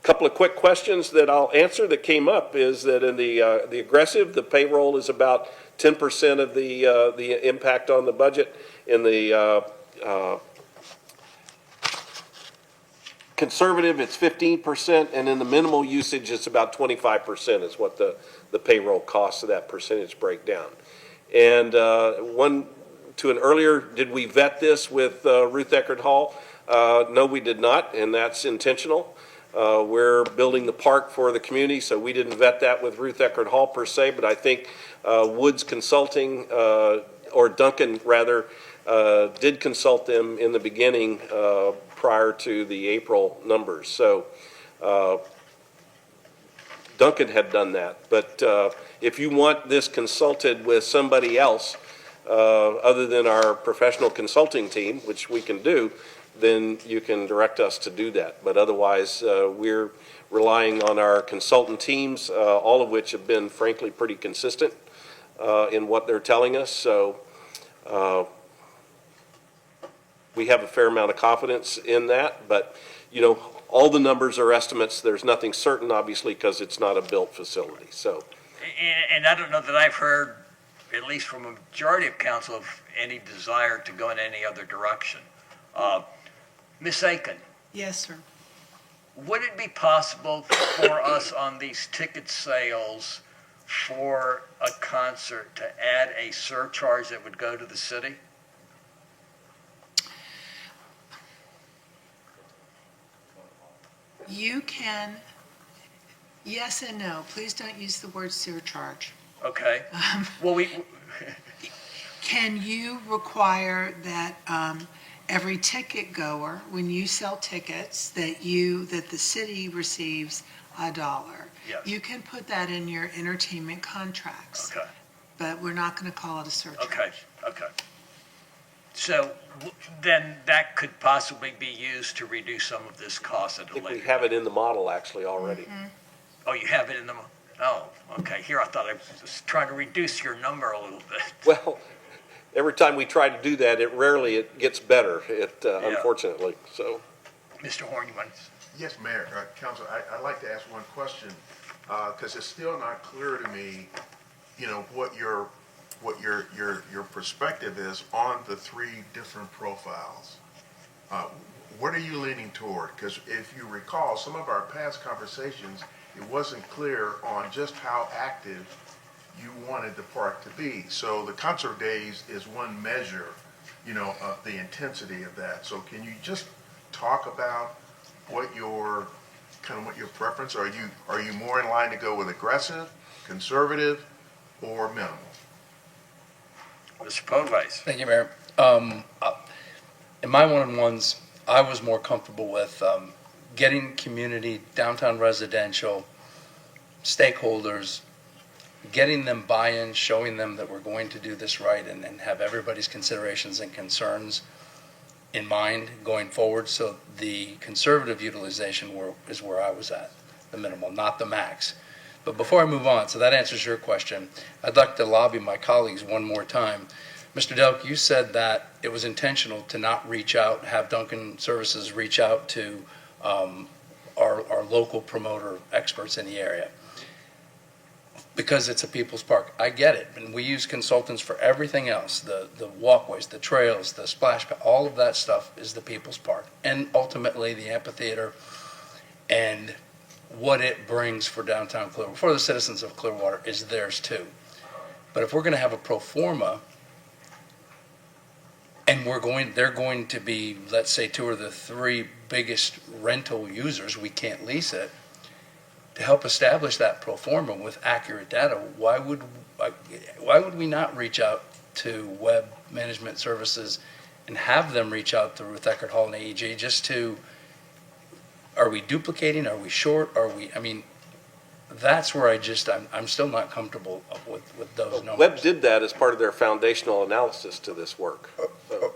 Couple of quick questions that I'll answer that came up is that in the aggressive, the payroll is about 10% of the impact on the budget. In the conservative, it's 15%, and in the minimal usage, it's about 25% is what the payroll costs of that percentage breakdown. And to an earlier, did we vet this with Ruth Eckerd Hall? No, we did not, and that's intentional. We're building the park for the community, so we didn't vet that with Ruth Eckerd Hall per se, but I think Woods Consulting, or Duncan rather, did consult them in the beginning prior to the April numbers. So Duncan had done that. But if you want this consulted with somebody else other than our professional consulting team, which we can do, then you can direct us to do that. But otherwise, we're relying on our consultant teams, all of which have been frankly pretty consistent in what they're telling us. So we have a fair amount of confidence in that, but all the numbers are estimates. There's nothing certain, obviously, because it's not a built facility. So, And I don't know that I've heard, at least from a majority of council, of any desire to go in any other direction. Ms. Aiken, Yes, sir. would it be possible for us on these ticket sales for a concert to add a surcharge that would go to the city? You can, yes and no. Please don't use the word surcharge. Okay. Well, Can you require that every ticket goer, when you sell tickets, that the city receives $1? Yes. You can put that in your entertainment contracts. Okay. But we're not going to call it a surcharge. Okay. So then that could possibly be used to reduce some of this cost at I a think later we date. have it in the model actually already. Mm-hmm. Oh, you have it in the, oh, okay. Here, I thought I was just trying to reduce your number a little bit. Well, every time we try to do that, it gets better, unfortunately, so. Mr. Horn, you want? Yes, Mayor, Council, I'd like to ask one question, because it's still not clear to me, what your perspective is on the three different profiles. What are you leaning toward? Because if you recall, some of our past conversations, it wasn't clear on just how active you wanted the park to be. So the concert days is one measure, of the intensity of that. So can you just talk about what your preference? Are you more in line to go with aggressive, conservative, or minimal? Mr. Podvice. Thank you, Mayor. In my one-on-ones, I was more comfortable with getting community, downtown residential, stakeholders, getting them buy-in, showing them that we're going to do this right and have everybody's considerations and concerns in mind going forward. So the conservative utilization is where I was at, the minimal, not the max. But before I move on, so that answers your question, I'd like to lobby my colleagues one more time. Mr. Delk, you said that it was intentional to not reach out, have Duncan Services reach out to our local promoter experts in the area. Because it's a people's park. I get it. And we use consultants for everything else, the walkways, the trails, the splash pad, all of that stuff is the people's park. And ultimately the amphitheater and what it brings for downtown Clearwater, for the citizens of Clearwater, is theirs too. But if we're going to have a pro forma, and they're going to be, let's say, two or the three biggest rental users, we can't lease it. To help establish that pro forma with accurate data, why would we not reach out to Web Management Services and have them reach out to Ruth Eckerd Hall and AEG just to, are we duplicating, are we short, that's where I'm still not comfortable with those numbers. Webb did that as part of their foundational analysis to this work.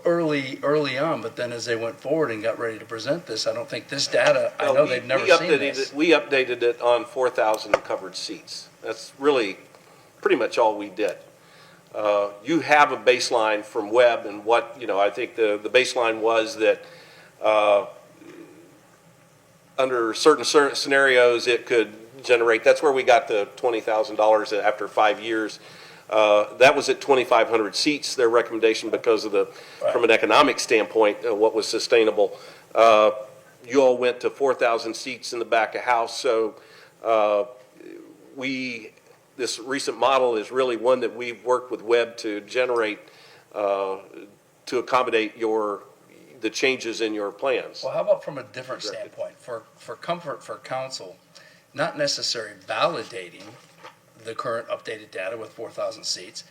Early on, but then as they went forward and got ready to present this, I don't think this data, I know they've never seen this. We updated it on 4,000 covered seats. That's really pretty much all we did. You have a baseline from Webb, and what, I think the baseline was that under certain scenarios, it could generate, that's where we got the $20,000 after 5 years. That was at 2,500 seats, their recommendation, because of from an economic standpoint, what was sustainable. You all went to 4,000 seats in the back of house, so this recent model is really one that we've worked with Webb to generate to accommodate the changes in your plans. Well, how about from a different standpoint, for comfort for council, not necessarily validating the current updated data with 4,000 seats,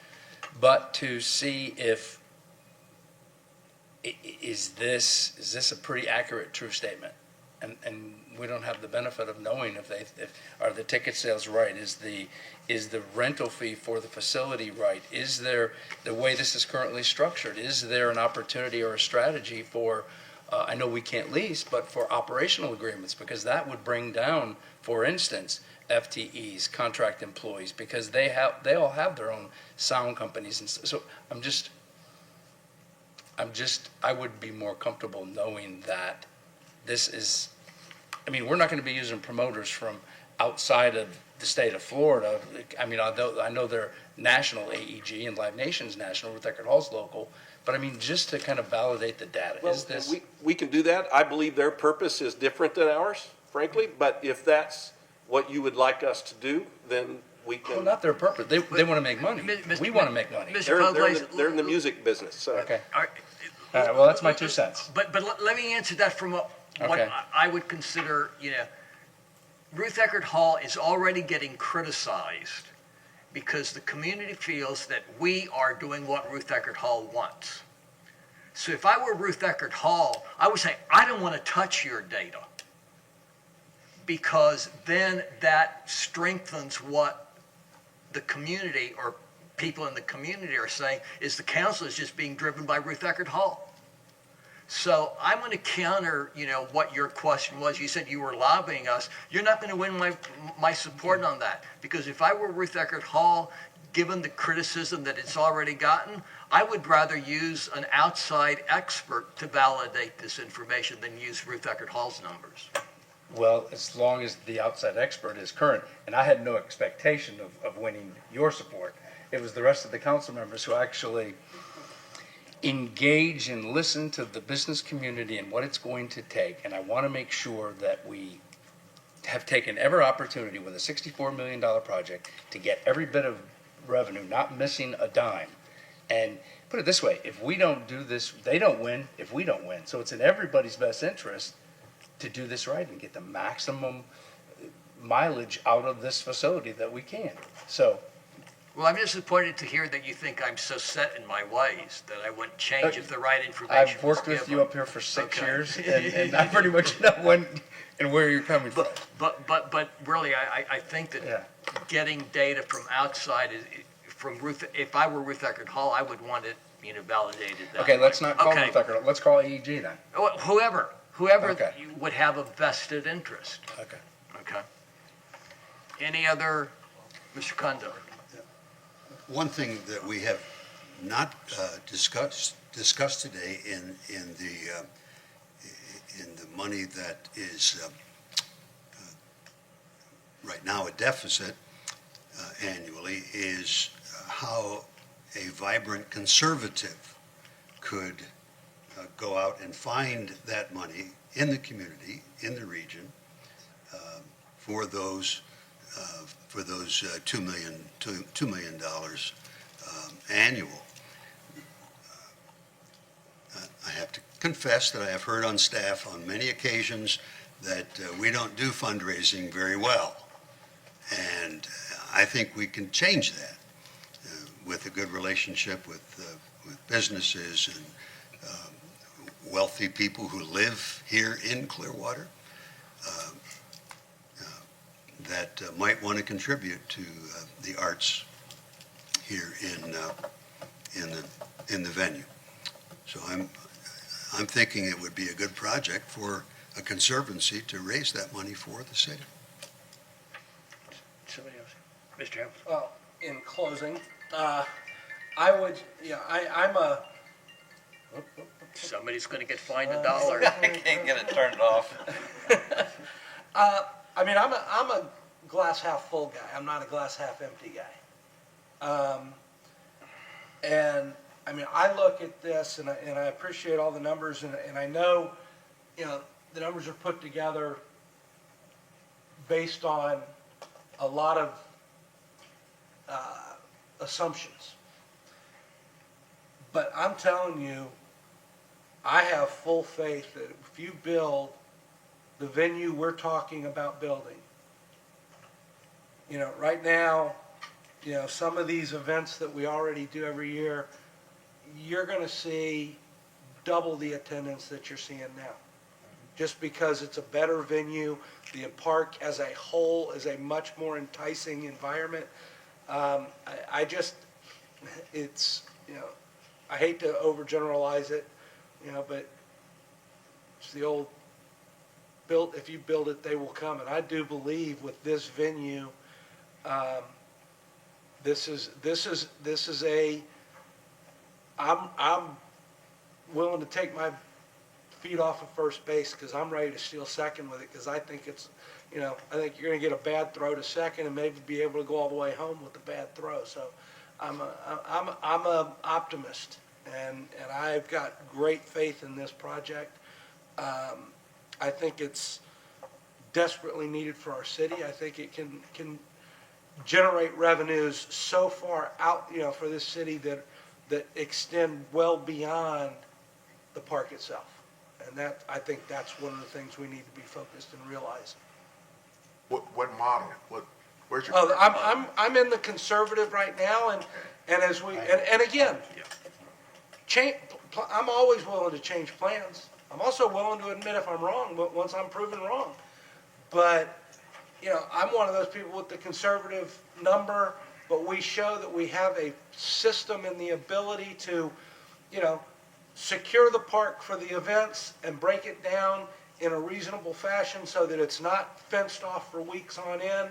but to see if, is this a pretty accurate, true statement? And we don't have the benefit of knowing if are the ticket sales right? Is the rental fee for the facility right? Is there, the way this is currently structured, is there an opportunity or a strategy for, I know we can't lease, but for operational agreements, because that would bring down, for instance, FTEs, contract employees, because they all have their own sound companies, and so I would be more comfortable knowing that this is, we're not going to be using promoters from outside of the state of Florida. Although I know they're national, AEG and Live Nation's national, Ruth Eckerd Hall's local, but just to kind of validate the data. Well, we can do that. I believe their purpose is different than ours, frankly, but if that's what you would like us to do, then we can. Well, not their purpose. They want to make money. We want to make money. They're in the music business. So. Okay. All right, well, that's my 2 cents. But let me answer that from what I would consider, Ruth Eckerd Hall is already getting criticized because the community feels that we are doing what Ruth Eckerd Hall wants. So if I were Ruth Eckerd Hall, I would say, I don't want to touch your data, because then that strengthens what the community or people in the community are saying is the council is just being driven by Ruth Eckerd Hall. So I'm going to counter, what your question was. You said you were lobbying us. You're not going to win my support on that, because if I were Ruth Eckerd Hall, given the criticism that it's already gotten, I would rather use an outside expert to validate this information than use Ruth Eckerd Hall's numbers. Well, as long as the outside expert is current, and I had no expectation of winning your support. It was the rest of the council members who actually engage and listen to the business community and what it's going to take. And I want to make sure that we have taken every opportunity with a $64 million project to get every bit of revenue, not missing a dime. And put it this way, if we don't do this, they don't win if we don't win. So it's in everybody's best interest to do this right and get the maximum mileage out of this facility that we can. So. Well, I'm disappointed to hear that you think I'm so set in my ways that I wouldn't change if the right information I've worked with you up here for 6 years, and I pretty much know when and where you're coming from. But really, I think that getting data from outside from Ruth. If I were Ruth Eckerd Hall, I would want it, validated. Okay, let's not call Ruth Eckerd. Let's call AEG then. Whoever would have a vested interest. Okay. Any other, Mr. Kondo? One thing that we have not discussed today in the money that is right now a deficit annually is how a vibrant conservative could go out and find that money in the community, in the region, for those $2 million annual. confess that I have heard on staff on many occasions that we don't do fundraising very well. And I think we can change that with a good relationship with businesses and wealthy people who live here in Clearwater that might want to contribute to the arts here in the venue. So I'm thinking it would be a good project for a conservancy to raise that money for the city. Somebody else. Mr. Hamilton. Well, in closing, I would, I'm a. Somebody's going to get fined $1. I can't get it turned off. I mean, I'm a glass half full guy. I'm not a glass half empty guy. And I mean, I look at this and I appreciate all the numbers and I know, the numbers are put together based on a lot of assumptions. But I'm telling you, I have full faith that if you build the venue we're talking about building, right now, some of these events that we already do every year, you're going to see double the attendance that you're seeing now. Just because it's a better venue, the park as a whole is a much more enticing environment. I hate to overgeneralize it, but it's the old if you build it, they will come. And I do believe with this venue, I'm willing to take my feet off of first base because I'm ready to steal second with it because I think it's, I think you're going to get a bad throw to second and maybe be able to go all the way home with the bad throw. So I'm an optimist and I've got great faith in this project. I think it's desperately needed for our city. I think it can generate revenues so far out, for this city that extend well beyond the park itself. And I think that's one of the things we need to be focused and realize. What model? Where's your? Oh, I'm in the conservative right now, and as we and again, I'm always willing to change plans. I'm also willing to admit if I'm wrong, but once I'm proven wrong. But I'm one of those people with the conservative number, but we show that we have a system and the ability to, secure the park for the events and break it down in a reasonable fashion so that it's not fenced off for weeks on end,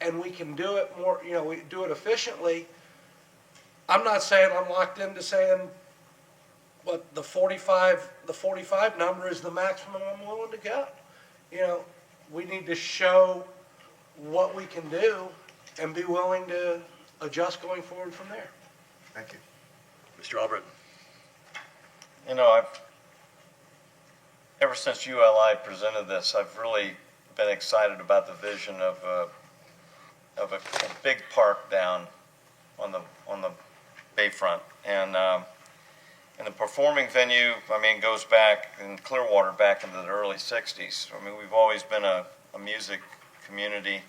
and we can do it more, we do it efficiently. I'm not saying I'm locked into saying but the 45 number is the maximum I'm willing to go. We need to show what we can do and be willing to adjust going forward from there. Thank you. Mr. Albritton. Ever since ULI presented this, I've really been excited about the vision of a big park down on the bayfront. And the performing venue, goes back in Clearwater back into the early 60s. We've always been a music community.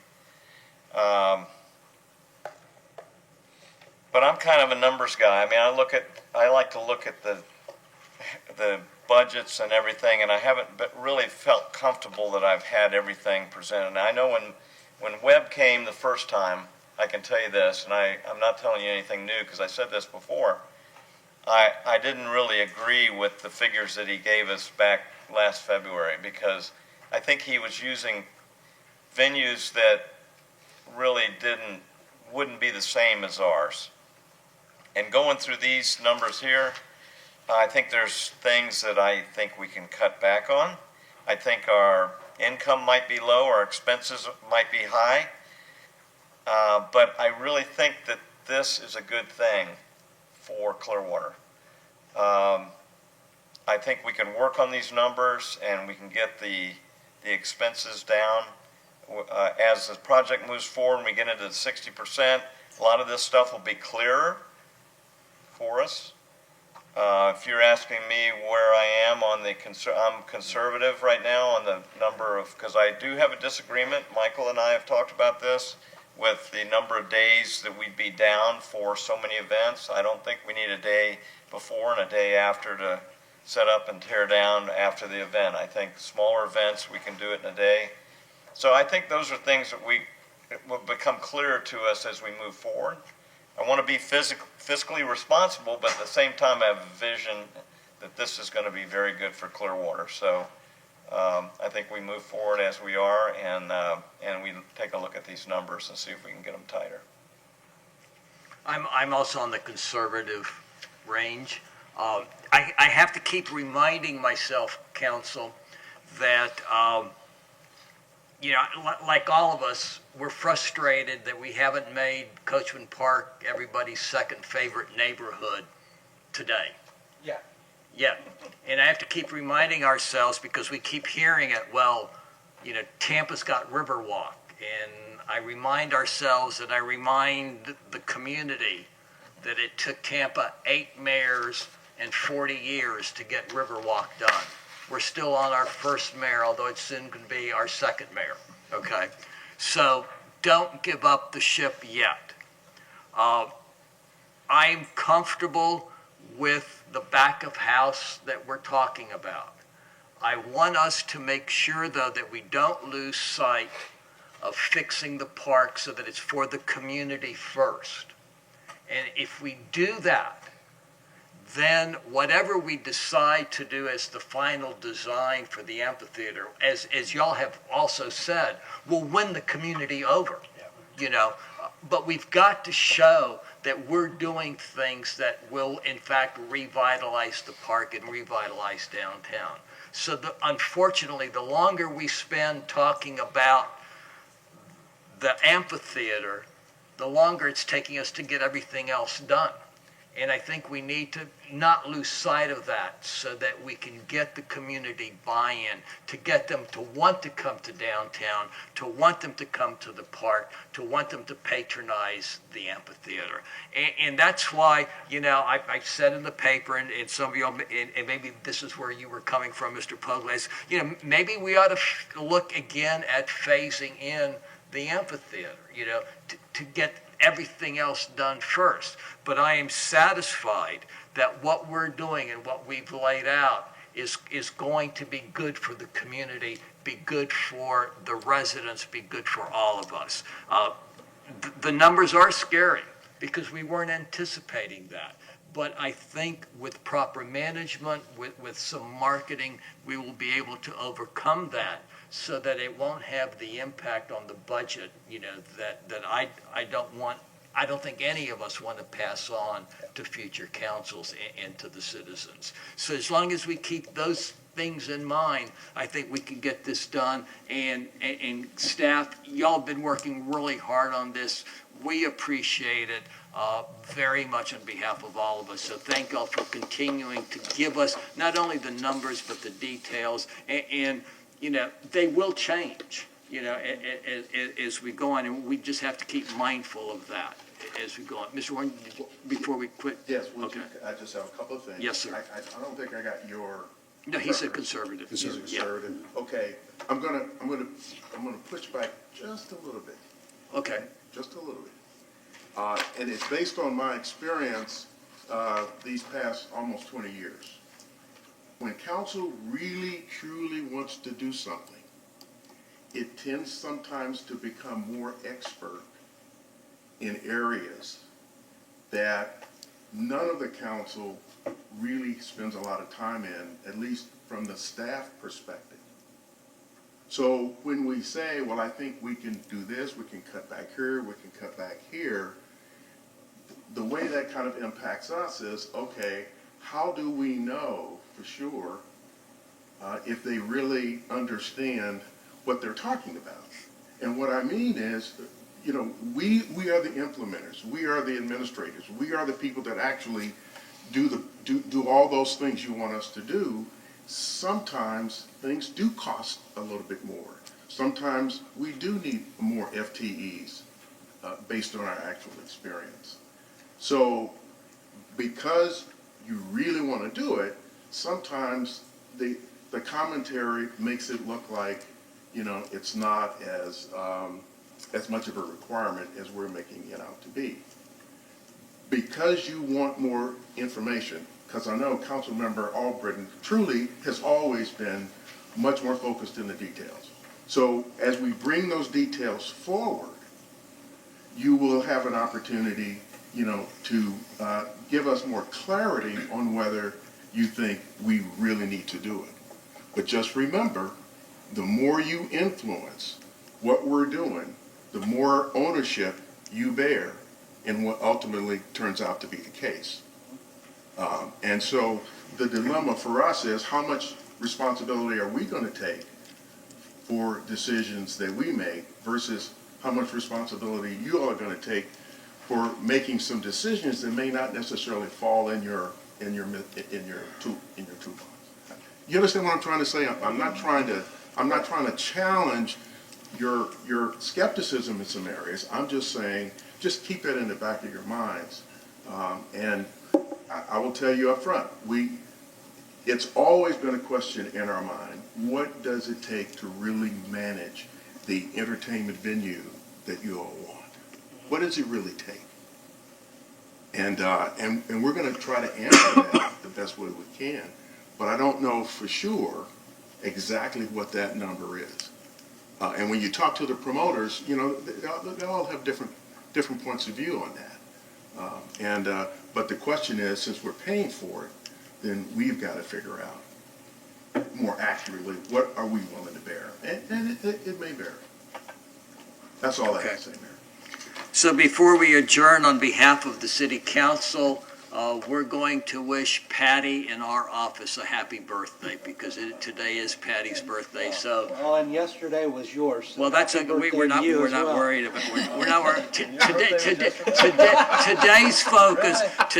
But I'm kind of a numbers guy. I like to look at the budgets and everything, and I haven't really felt comfortable that I've had everything presented. And I know when Webb came the first time, I can tell you this, and I'm not telling you anything new because I said this before, I didn't really agree with the figures that he gave us back last February because I think he was using venues that really wouldn't be the same as ours. And going through these numbers here, I think there's things that I think we can cut back on. I think our income might be low, our expenses might be high, but I really think that this is a good thing for Clearwater. I think we can work on these numbers and we can get the expenses down. As the project moves forward and we get into the 60%, a lot of this stuff will be clearer for us. If you're asking me where I am on the, I'm conservative right now on the number of, because I do have a disagreement, Michael and I have talked about this, with the number of days that we'd be down for so many events. I don't think we need a day before and a day after to set up and tear down after the event. I think smaller events, we can do it in a day. So I think those are things that it will become clearer to us as we move forward. I want to be fiscally responsible, but at the same time, I have a vision that this is going to be very good for Clearwater. So I think we move forward as we are, and we take a look at these numbers and see if we can get them tighter. I'm also on the conservative range. I have to keep reminding myself, council, that like all of us, we're frustrated that we haven't made Coachman Park everybody's second favorite neighborhood today. Yeah. Yeah, and I have to keep reminding ourselves, because we keep hearing it, well, Tampa's got Riverwalk, and I remind ourselves and I remind the community that it took Tampa 8 mayors and 40 years to get Riverwalk done. We're still on our first mayor, although it soon can be our second mayor, okay? So don't give up the ship yet. I'm comfortable with the back of house that we're talking about. I want us to make sure, though, that we don't lose sight of fixing the park so that it's for the community first. And if we do that, then whatever we decide to do as the final design for the amphitheater, as y'all have also said, will win the community over, But we've got to show that we're doing things that will, in fact, revitalize the park and revitalize downtown. So unfortunately, the longer we spend talking about the amphitheater, the longer it's taking us to get everything else done. And I think we need to not lose sight of that so that we can get the community buy-in, to get them to want to come to downtown, to want them to come to the park, to want them to patronize the amphitheater. And that's why, I said in the paper, and some of you, and maybe this is where you were coming from, Mr. Pugles, maybe we ought to look again at phasing in the amphitheater, to get everything else done first. But I am satisfied that what we're doing and what we've laid out is going to be good for the community, be good for the residents, be good for all of us. The numbers are scary because we weren't anticipating that. But I think with proper management, with some marketing, we will be able to overcome that so that it won't have the impact on the budget, that I don't think any of us want to pass on to future councils and to the citizens. So as long as we keep those things in mind, I think we can get this done. And staff, y'all have been working really hard on this. We appreciate it very much on behalf of all of us. So thank y'all for continuing to give us not only the numbers, but the details. And they will change, as we go on. And we just have to keep mindful of that as we go on. Mr. Warren, before we quit. Yes, Okay. I just have a couple of things. Yes, sir. I don't think I got your. No, he said conservative. He's a conservative. Yeah. Okay, I'm gonna push back just a little bit. Okay. Just a little bit. And it's based on my experience these past almost 20 years. When council really, truly wants to do something, it tends sometimes to become more expert in areas that none of the council really spends a lot of time in, at least from the staff perspective. So when we say, well, I think we can do this, we can cut back here, we can cut back here, the way that kind of impacts us is, okay, how do we know for sure if they really understand what they're talking about? And what I mean is, we are the implementers, we are the administrators, we are the people that actually do all those things you want us to do. Sometimes things do cost a little bit more. Sometimes we do need more FTEs based on our actual experience. So because you really want to do it, sometimes the commentary makes it look like, it's not as much of a requirement as we're making it out to be. Because you want more information, because I know Councilmember Albritton truly has always been much more focused in the details. So as we bring those details forward, you will have an opportunity, to give us more clarity on whether you think we really need to do it. But just remember, the more you influence what we're doing, the more ownership you bear in what ultimately turns out to be the case. And so the dilemma for us is, how much responsibility are we going to take for decisions that we make versus how much responsibility you all are going to take for making some decisions that may not necessarily fall in your toolbox. You understand what I'm trying to say? I'm not trying to challenge your skepticism in some areas. I'm just saying, just keep it in the back of your minds. And I will tell you up front, it's always been a question in our mind: what does it take to really manage the entertainment venue that you all want? What does it really take? And we're going to try to answer that the best way we can, but I don't know for sure exactly what that number is. And when you talk to the promoters, they all have different points of view on that. But the question is, since we're paying for it, then we've got to figure out more accurately what are we willing to bear, and it may vary. That's all I have to say, Mayor. So before we adjourn, on behalf of the city council, we're going to wish Patty in our office a happy birthday, because today is Patty's birthday. So, Well, and yesterday was yours. So well, that's happy we're birthday not to you we're as not well. worried about we're not worried.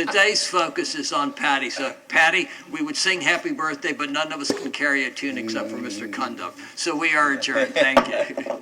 Today's focus is on Patty. So, Patty, we would sing happy birthday, but none of us can carry a tune except for Mr. Cundiff. So we are adjourned. Thank you.